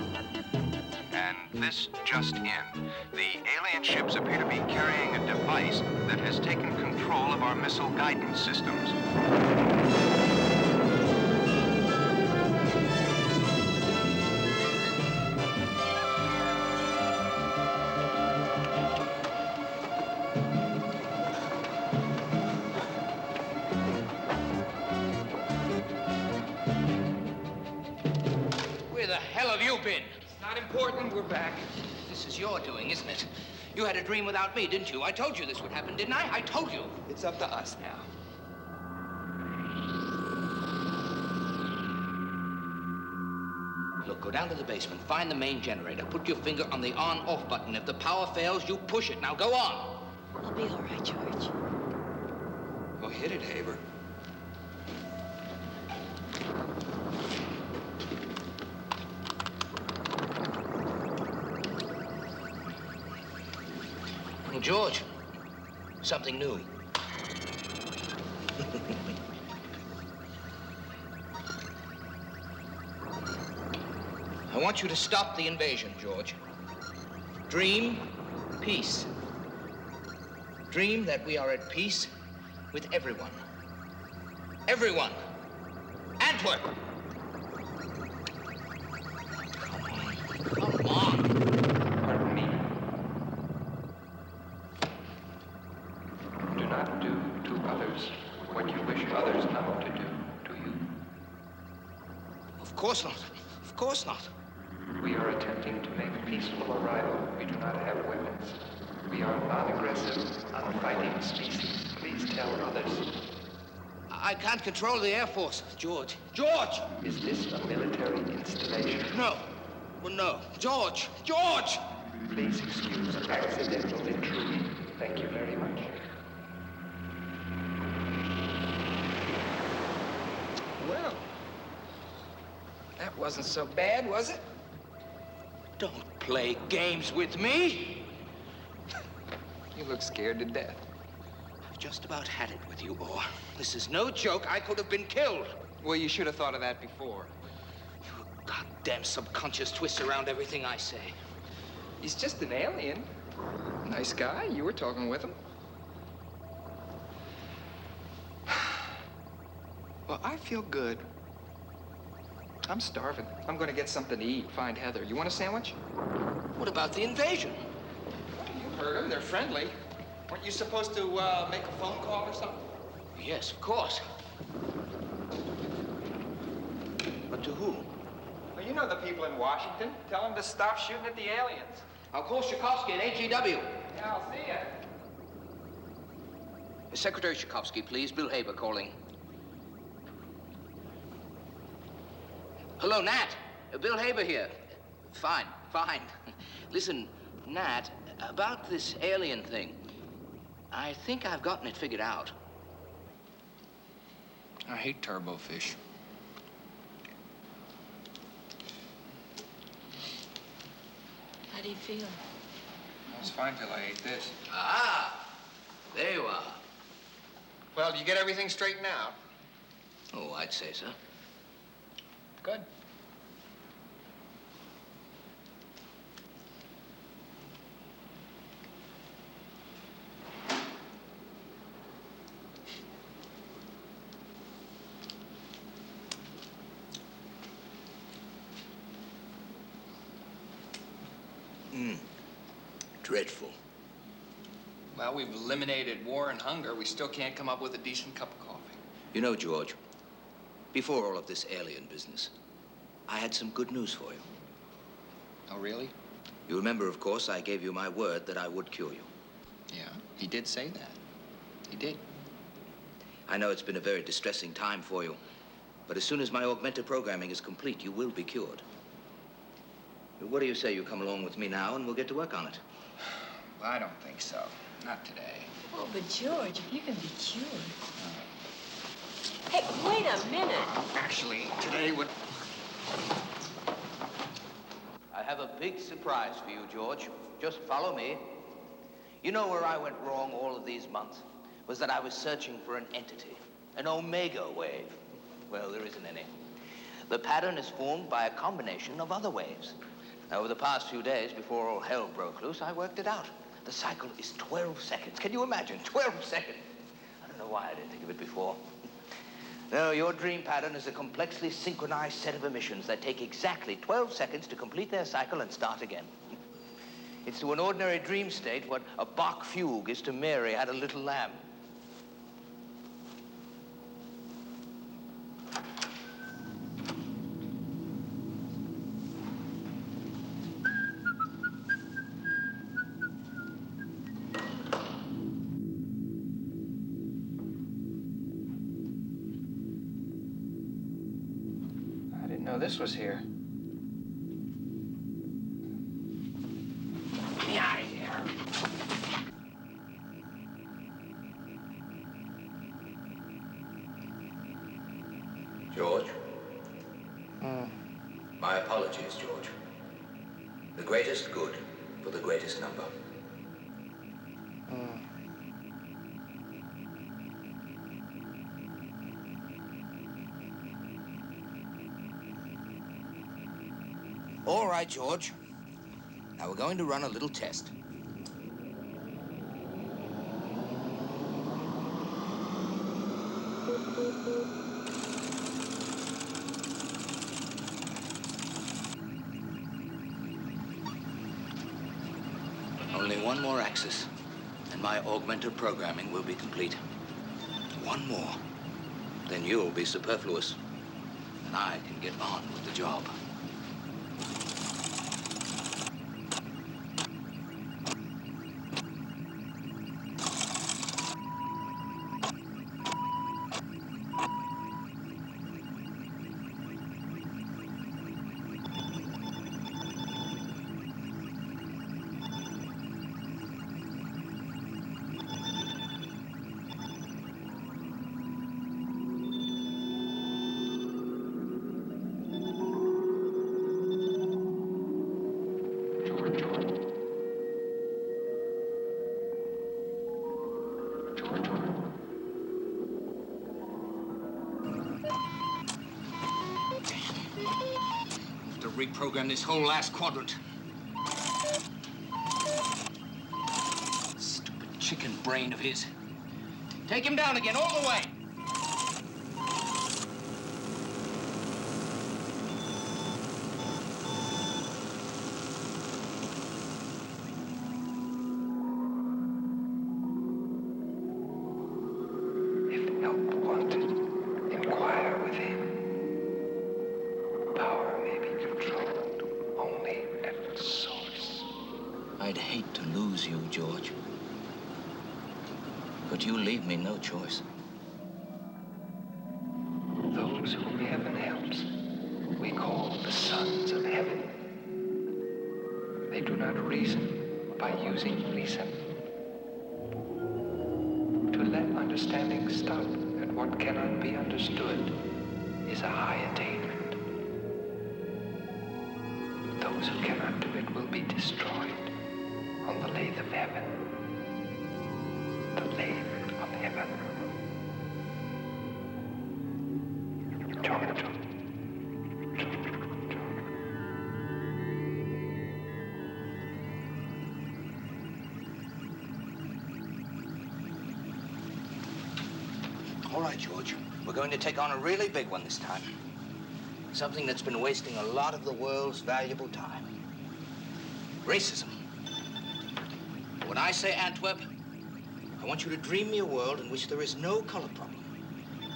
Speaker 11: And this just in. The alien ships appear to be carrying a device that has taken control of our missile guidance systems.
Speaker 6: Where the hell have you been?
Speaker 2: It's not important. We're back.
Speaker 6: This is your doing, isn't it? You had a dream without me, didn't you? I told you this would happen, didn't I? I told you.
Speaker 2: It's up to us now.
Speaker 6: Look, go down to the basement, find the main generator, put your finger on the on-off button. If the power fails, you push it. Now go on.
Speaker 10: I'll be all right, George.
Speaker 7: Well, hit it, Haber.
Speaker 6: George, something new. I want you to stop the invasion, George. Dream peace. Dream that we are at peace with everyone. Everyone. Antwerp! Come on.
Speaker 2: Pardon me. Do not do to others what you wish others not to do to you.
Speaker 6: Of course not. Of course not.
Speaker 2: We are attempting to make peaceful arrival. We do not have weapons. We are non-aggressive, unfighting species. Please tell others.
Speaker 6: I can't control the Air Force, George. George!
Speaker 2: Is this a military installation?
Speaker 6: No. Well, no. George! George!
Speaker 2: Please excuse accidental intrusion. Thank you very much.
Speaker 7: Well, that wasn't so bad, was it?
Speaker 6: Don't play games with me.
Speaker 7: You look scared to death.
Speaker 6: I've just about had it with you, Orr. This is no joke. I could have been killed.
Speaker 7: Well, you should have thought of that before.
Speaker 6: Your goddamn subconscious twists around everything I say.
Speaker 7: He's just an alien. Nice guy. You were talking with him. Well, I feel good. I'm starving. I'm going to get something to eat, find Heather. You want a sandwich?
Speaker 6: What about the invasion?
Speaker 7: You heard them. They're friendly. Weren't you supposed to make a phone call or something?
Speaker 6: Yes, of course. But to whom?
Speaker 7: Well, you know the people in Washington. Tell them to stop shooting at the aliens.
Speaker 6: I'll call Tchaikovsky at HEW.
Speaker 7: Yeah, I'll see ya.
Speaker 6: Secretary Tchaikovsky, please. Bill Haber calling. Hello, Nat. Bill Haber here. Fine, fine. Listen, Nat, about this alien thing, I think I've gotten it figured out.
Speaker 7: I hate turbofish.
Speaker 10: How do you feel?
Speaker 7: I was fine till I ate this.
Speaker 6: Ah, there you are.
Speaker 3: Well, do you get everything straightened out?
Speaker 6: Oh, I'd say so.
Speaker 3: Good.
Speaker 6: Dreadful.
Speaker 7: Well, we've eliminated war and hunger. We still can't come up with a decent cup of coffee.
Speaker 6: You know, George, before all of this alien business, I had some good news for you.
Speaker 7: Oh, really?
Speaker 6: You remember, of course, I gave you my word that I would cure you.
Speaker 7: Yeah, he did say that. He did.
Speaker 6: I know it's been a very distressing time for you, but as soon as my augmented programming is complete, you will be cured. What do you say you come along with me now and we'll get to work on it?
Speaker 7: Well, I don't think so. Not today.
Speaker 10: Oh, but George, if you can be cured. Hey, wait a minute.
Speaker 7: Actually, today would...
Speaker 6: I have a big surprise for you, George. Just follow me. You know where I went wrong all of these months? Was that I was searching for an entity, an omega wave. Well, there isn't any. The pattern is formed by a combination of other waves. Now, over the past few days, before all hell broke loose, I worked it out. The cycle is 12 seconds. Can you imagine? 12 seconds. I don't know why I didn't think of it before. No, your dream pattern is a complexly synchronized set of emissions that take exactly 12 seconds to complete their cycle and start again. It's to an ordinary dream state what a Bach fugue is to Mary had a little lamb.
Speaker 7: This was here.
Speaker 6: Get me out of here. George? My apologies, George. The greatest good for the greatest number. All right, George. Now we're going to run a little test. Only one more axis, and my augmented programming will be complete. One more. Then you'll be superfluous, and I can get on with the job. Reprogram this whole last quadrant. Stupid chicken brain of his. Take him down again, all the way.
Speaker 7: If help wanted, inquire within. Power may be controlled only at its source.
Speaker 6: I'd hate to lose you, George. But you leave me no choice.
Speaker 7: Those whom heaven helps, we call the sons of heaven. They do not reason by using reason. To let understanding stop at what cannot be understood is a high attainment. Those who cannot do it will be destroyed on the Lathe of Heaven. The Lathe of Heaven. George.
Speaker 6: All right, George. We're going to take on a really big one this time. Something that's been wasting a lot of the world's valuable time. Racism. When I say Antwerp, I want you to dream me a world in which there is no color problem,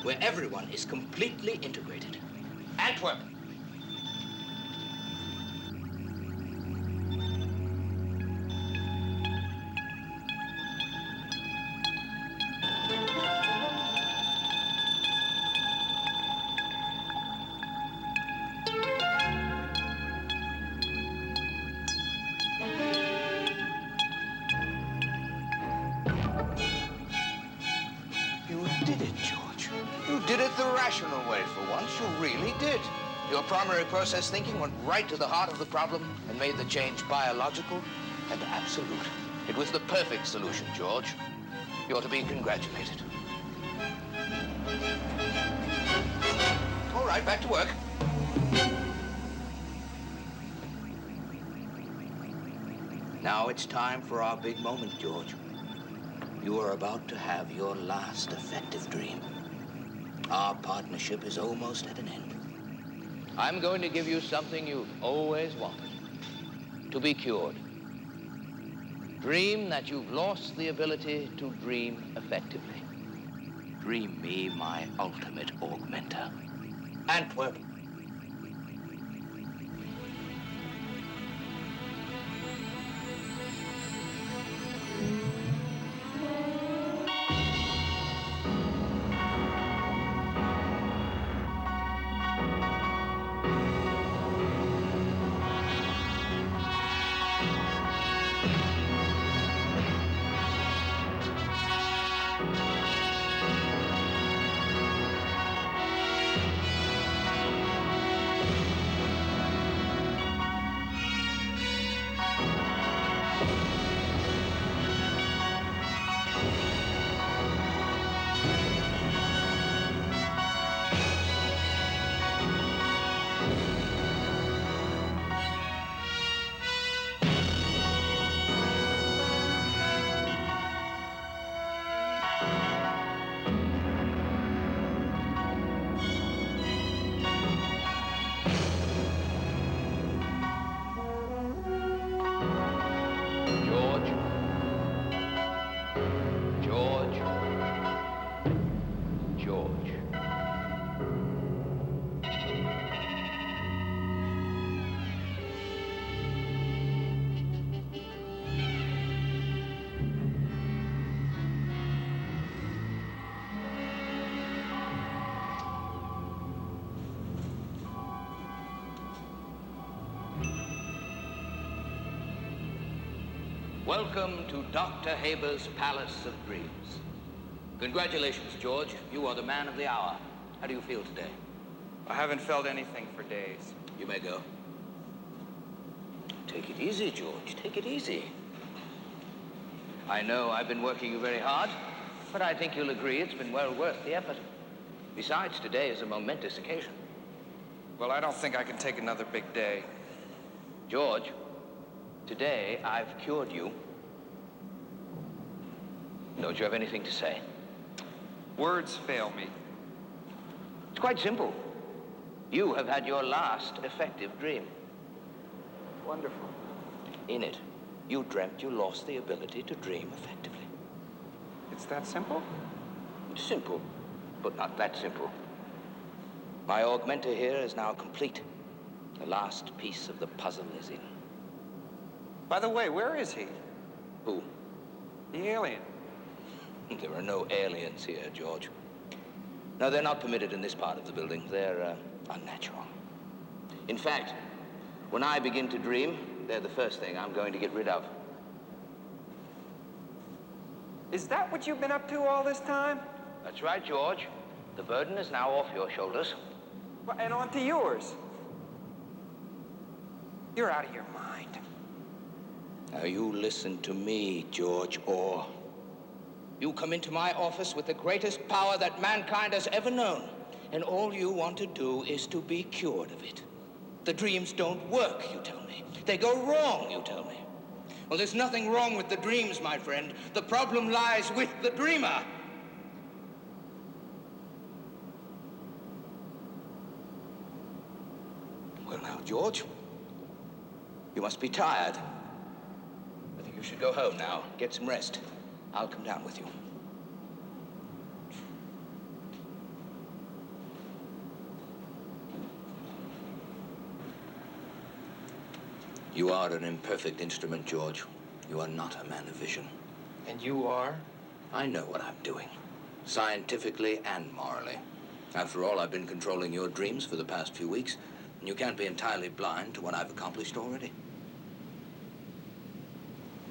Speaker 6: where everyone is completely integrated. Antwerp! Your primary process thinking went right to the heart of the problem and made the change biological and absolute. It was the perfect solution, George. You ought to be congratulated. All right, back to work. Now it's time for our big moment, George. You are about to have your last effective dream. Our partnership is almost at an end. I'm going to give you something you've always wanted. To be cured. Dream that you've lost the ability to dream effectively. Dream me my ultimate augmenter. Antwerp. Welcome to Dr. Haber's Palace of Dreams. Congratulations, George. You are the man of the hour. How do you feel today?
Speaker 2: I haven't felt anything for days.
Speaker 6: You may go. Take it easy, George. Take it easy. I know I've been working you very hard, but I think you'll agree it's been well worth the effort. Besides, today is a momentous occasion.
Speaker 2: Well, I don't think I can take another big day.
Speaker 6: George, today I've cured you. Don't you have anything to say?
Speaker 2: Words fail me.
Speaker 6: It's quite simple. You have had your last effective dream.
Speaker 2: Wonderful.
Speaker 6: In it, you dreamt you lost the ability to dream effectively.
Speaker 2: It's that simple?
Speaker 6: It's simple, but not that simple. My augmenter here is now complete. The last piece of the puzzle is in.
Speaker 2: By the way, where is he?
Speaker 6: Who?
Speaker 2: The alien.
Speaker 6: There are no aliens here, George. No, they're not permitted in this part of the building. They're unnatural. In fact, when I begin to dream, they're the first thing I'm going to get rid of.
Speaker 2: Is that what you've been up to all this time?
Speaker 6: That's right, George. The burden is now off your shoulders.
Speaker 2: And onto yours. You're out of your mind.
Speaker 6: Now you listen to me, George Orr. You come into my office with the greatest power that mankind has ever known, and all you want to do is to be cured of it. The dreams don't work, you tell me. They go wrong, you tell me. Well, there's nothing wrong with the dreams, my friend. The problem lies with the dreamer. Well, now, George, you must be tired. I think you should go home now, get some rest. I'll come down with you. You are an imperfect instrument, George. You are not a man of vision.
Speaker 2: And you are?
Speaker 6: I know what I'm doing, scientifically and morally. After all, I've been controlling your dreams for the past few weeks, and you can't be entirely blind to what I've accomplished already.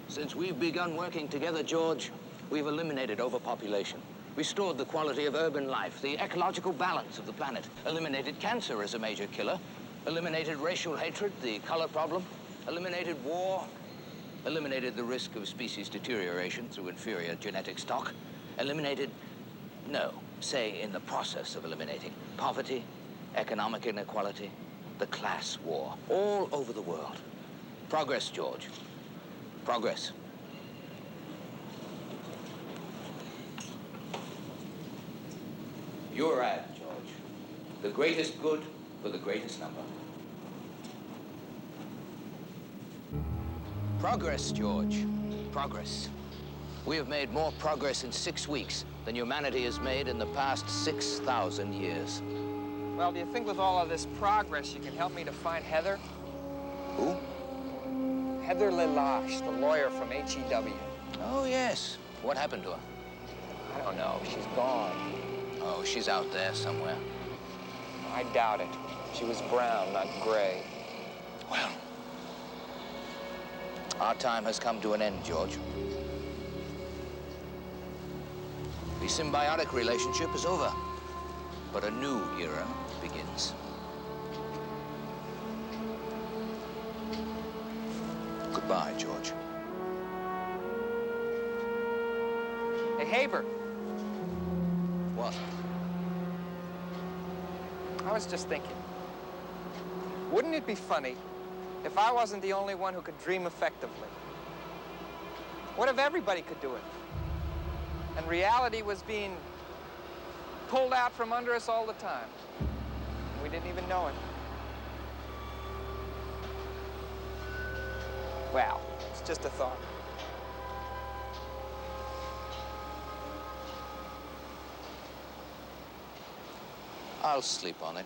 Speaker 6: Since we've begun working together, George, we've eliminated overpopulation, restored the quality of urban life, the ecological balance of the planet, eliminated cancer as a major killer, eliminated racial hatred, the color problem, eliminated war, eliminated the risk of species deterioration through inferior genetic stock, say in the process of eliminating poverty, economic inequality, the class war, all over the world. Progress, George. Progress. Your ad, George. The greatest good for the greatest number. Progress, George. Progress. We have made more progress in 6 weeks than humanity has made in the past 6,000 years.
Speaker 2: Well, do you think with all of this progress you can help me to find Heather?
Speaker 6: Who?
Speaker 2: Heather Lelache, the lawyer from HEW.
Speaker 6: Oh, yes. What happened to her?
Speaker 2: I don't know. She's gone.
Speaker 6: Oh, she's out there somewhere.
Speaker 2: I doubt it. She was brown, not gray.
Speaker 6: Well, our time has come to an end, George. The symbiotic relationship is over, but a new era begins. Goodbye, George.
Speaker 2: Hey, Haber.
Speaker 6: What?
Speaker 2: I was just thinking, wouldn't it be funny if I wasn't the only one who could dream effectively? What if everybody could do it? And reality was being pulled out from under us all the time. We didn't even know it. Well, it's just a thought.
Speaker 6: I'll sleep on it.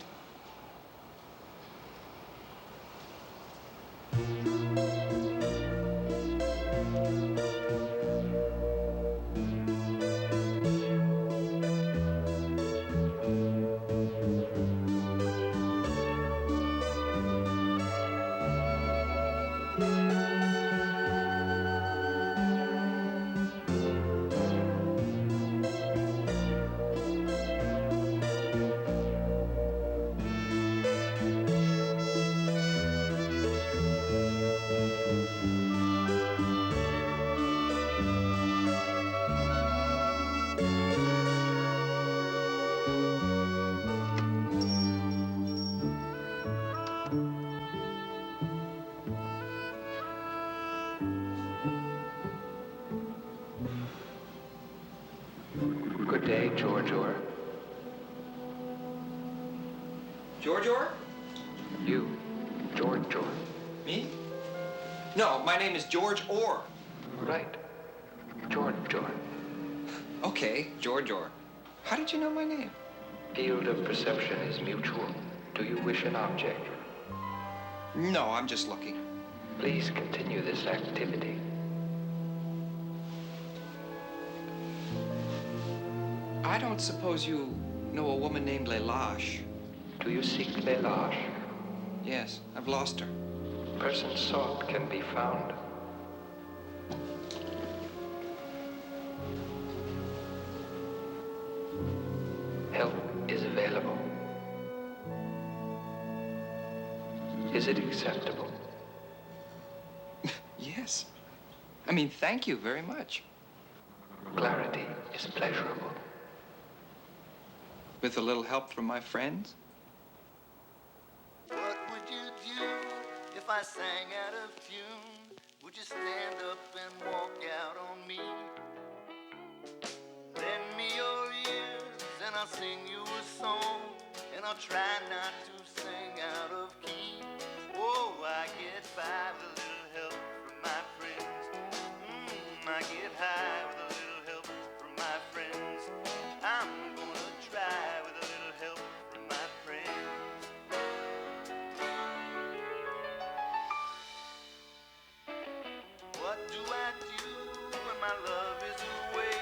Speaker 7: George Orr?
Speaker 2: George Orr?
Speaker 7: You, George Orr.
Speaker 2: Me? No, my name is George Orr.
Speaker 7: Right. George Orr.
Speaker 2: Okay, George Orr. How did you know my name?
Speaker 7: Field of perception is mutual. Do you wish an object?
Speaker 2: No, I'm just looking.
Speaker 7: Please continue this activity.
Speaker 2: I don't suppose you know a woman named Lelache.
Speaker 7: Do you seek Lelache?
Speaker 2: Yes, I've lost her.
Speaker 7: Person sought can be found. Help is available. Is it acceptable?
Speaker 2: Yes. I mean, thank you very much.
Speaker 7: Clarity is pleasurable.
Speaker 2: With a little help from my friends?
Speaker 12: What would you do if I sang out of tune? Would you stand up and walk out on me? Lend me your ears and I'll sing you a song, and I'll try not to sing out of key. Oh, I get by with a little help from my friends. I get high with a little help from my friends. I'm gonna try with a little help from my friends. What do I do when my love is away?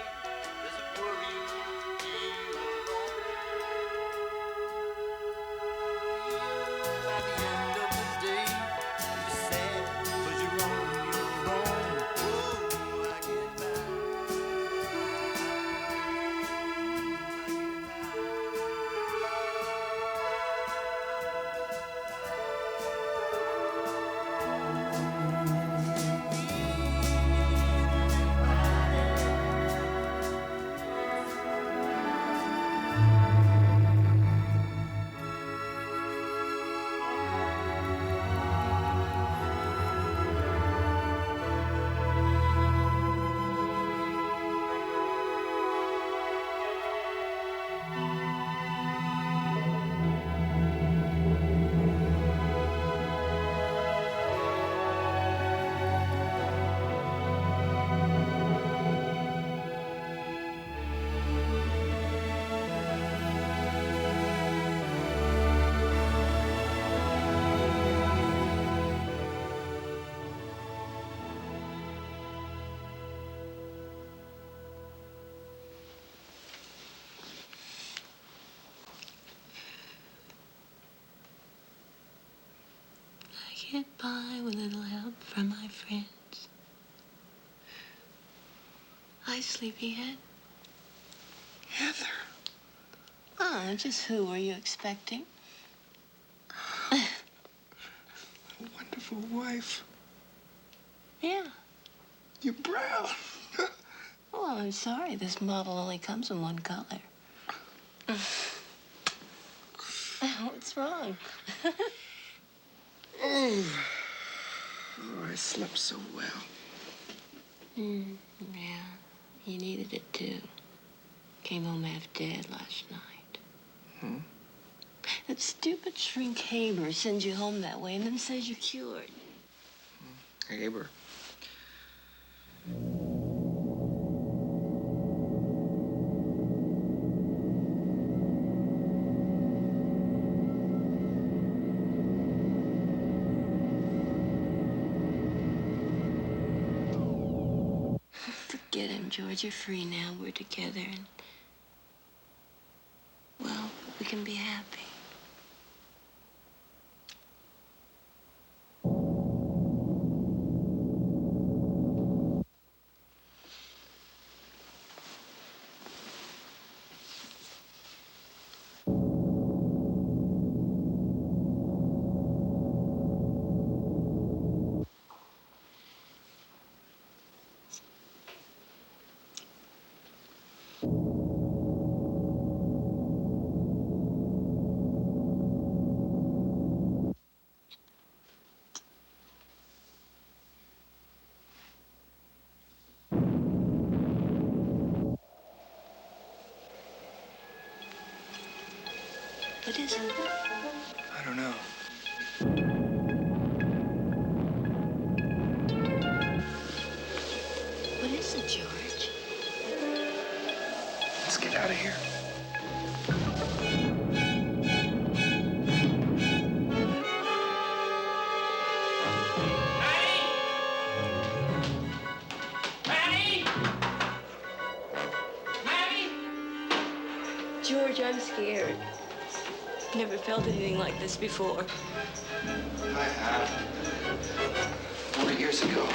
Speaker 12: Does it worry me to be alone? By the end of the day, you're sad 'cause you're on your own. Oh, I get by.
Speaker 10: I get by with a little help from my friends. Hi, sleepyhead.
Speaker 13: Heather.
Speaker 10: Oh, just who were you expecting?
Speaker 13: A wonderful wife.
Speaker 10: Yeah.
Speaker 13: You're brown.
Speaker 10: Oh, I'm sorry. This model only comes in one color. What's wrong?
Speaker 13: Oh, I slept so well.
Speaker 10: Yeah, you needed it too. Came home half dead last night. That stupid shrink Haber sends you home that way and then says you're cured.
Speaker 7: Haber.
Speaker 10: Forget him, George. You're free now. We're together and, well, we can be happy. What is it?
Speaker 7: I don't know.
Speaker 10: What is it, George?
Speaker 7: Let's get out of here.
Speaker 10: George, I'm scared. Never felt anything like this before.
Speaker 7: I have. 4 years ago.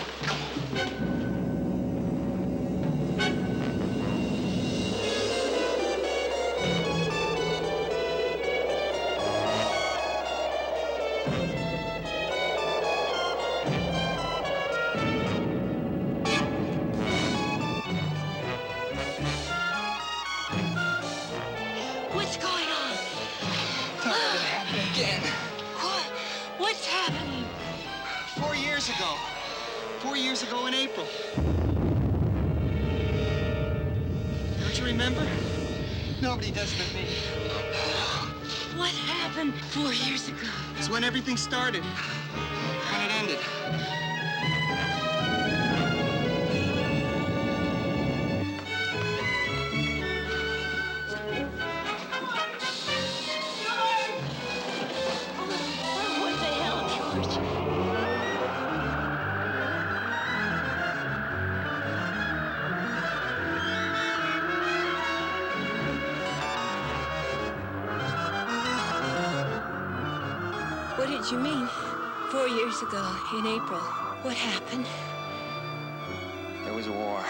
Speaker 10: What's going on?
Speaker 7: Don't let it happen again.
Speaker 10: What's happening?
Speaker 3: 4 years ago. 4 years ago in April. Don't you remember? Nobody does but me.
Speaker 10: What happened 4 years ago?
Speaker 3: It's when everything started. When it ended.
Speaker 10: What the hell, George? What did you mean? 4 years ago, in April. What happened?
Speaker 7: There was a war.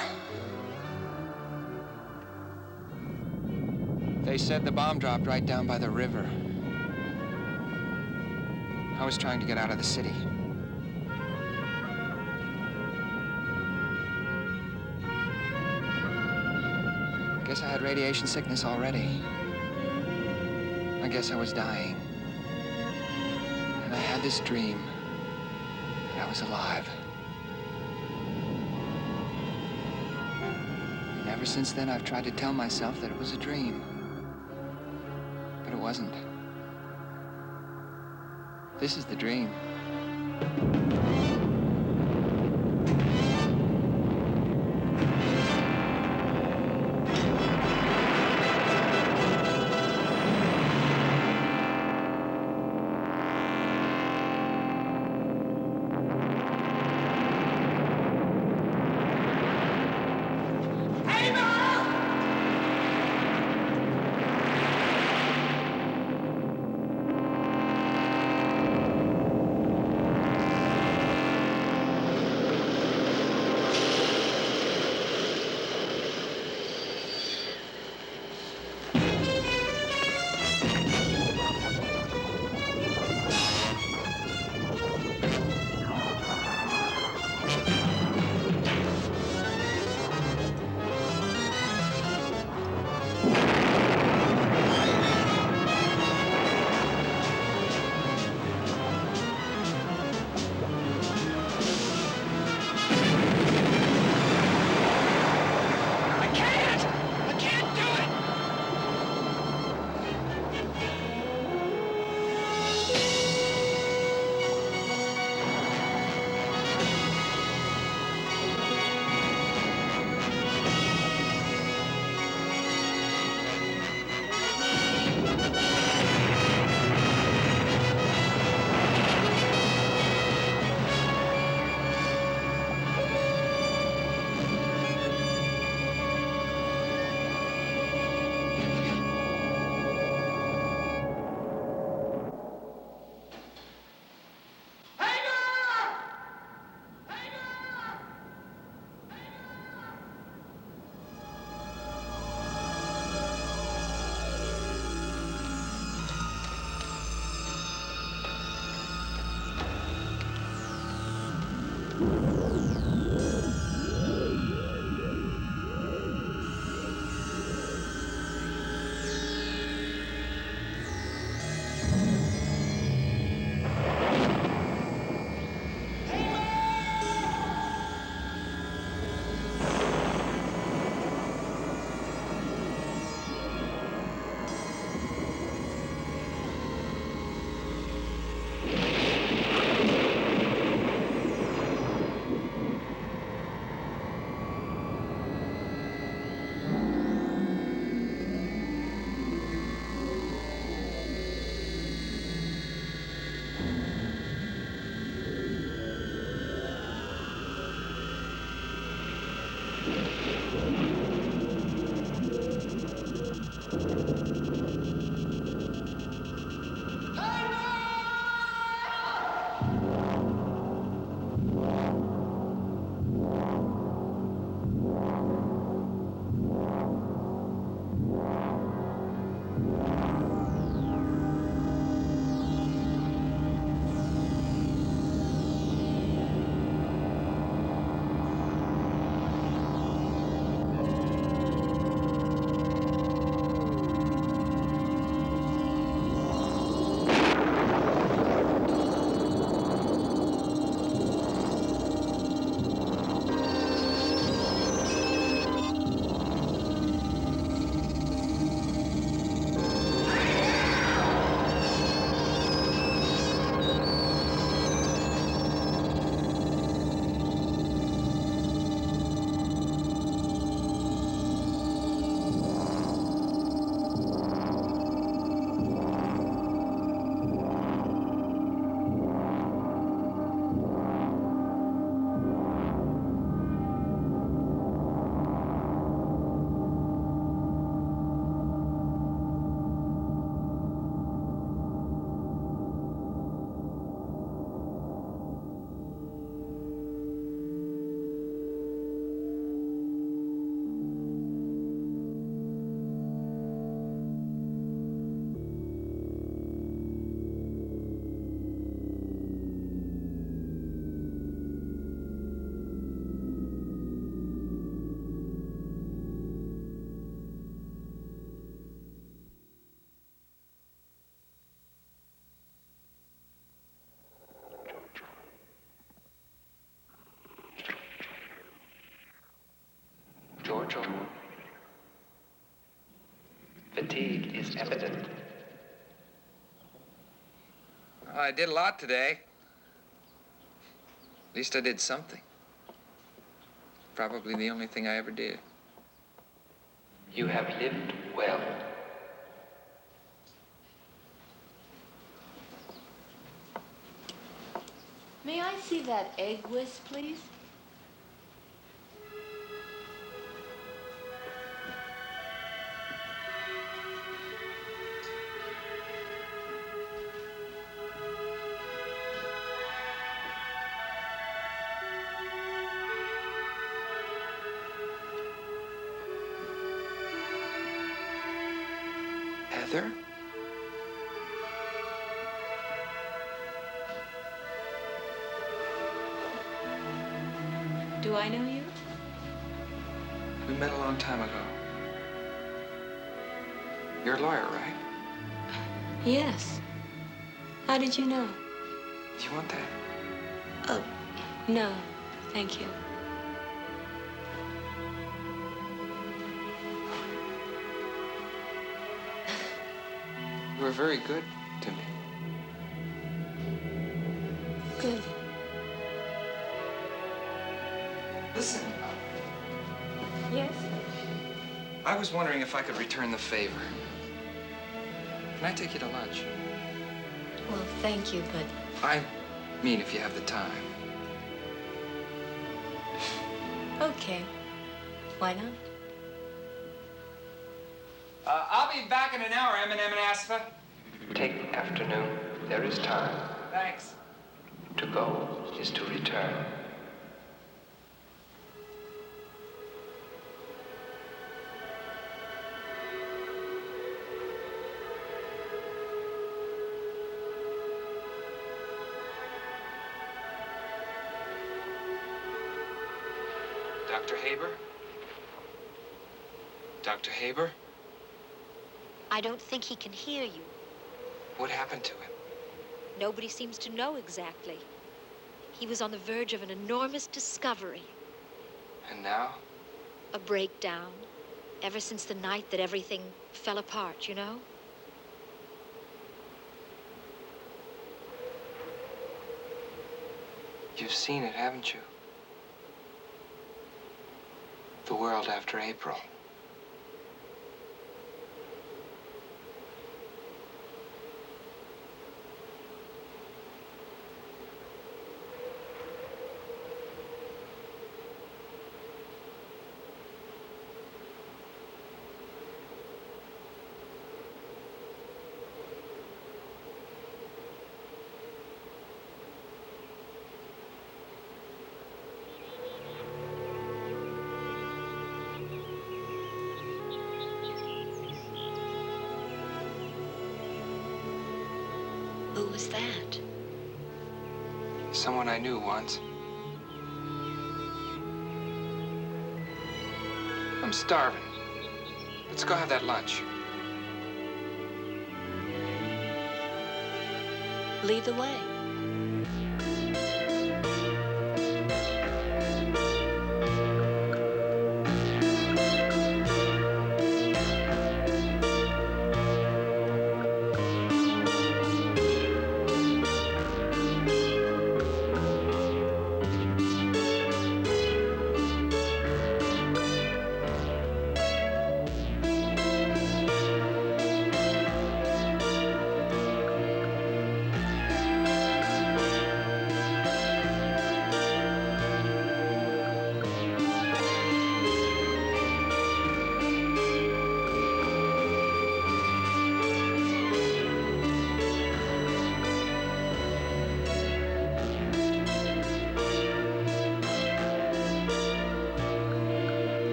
Speaker 7: They said the bomb dropped right down by the river. I was trying to get out of the city. I guess I had radiation sickness already. I guess I was dying. And I had this dream that I was alive. And ever since then, I've tried to tell myself that it was a dream. But it wasn't. This is the dream.
Speaker 14: fatigue is evident.
Speaker 7: Well, I did a lot today. At least I did something. Probably the only thing I ever did.
Speaker 14: You have lived well.
Speaker 15: May I see that egg whisk, please?
Speaker 7: Heather?
Speaker 15: Do I know you?
Speaker 7: We met a long time ago. You're a lawyer, right?
Speaker 10: Yes. How did you know?
Speaker 7: Do you want that?
Speaker 10: Oh, no, thank you.
Speaker 7: You were very good to me.
Speaker 10: Good.
Speaker 7: Listen,
Speaker 10: Yes?
Speaker 7: I was wondering if I could return the favor. Can I take you to lunch?
Speaker 10: Well, thank you, but
Speaker 7: I mean, if you have the time.
Speaker 10: okay. Why not?
Speaker 2: I'll be back in an hour, Eminem and Aspa.
Speaker 14: Take afternoon. There is time.
Speaker 2: Thanks.
Speaker 14: To go is to return.
Speaker 7: Dr. Haber? Dr. Haber?
Speaker 16: I don't think he can hear you.
Speaker 7: What happened to him?
Speaker 16: Nobody seems to know exactly. He was on the verge of an enormous discovery.
Speaker 7: And now?
Speaker 16: A breakdown. Ever since the night that everything fell apart, you know?
Speaker 7: You've seen it, haven't you? The world after April.
Speaker 16: Who was that?
Speaker 7: Someone I knew once. I'm starving. Let's go have that lunch.
Speaker 16: Lead the way.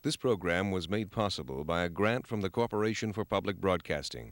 Speaker 17: This program was made possible by a grant from the Corporation for Public Broadcasting.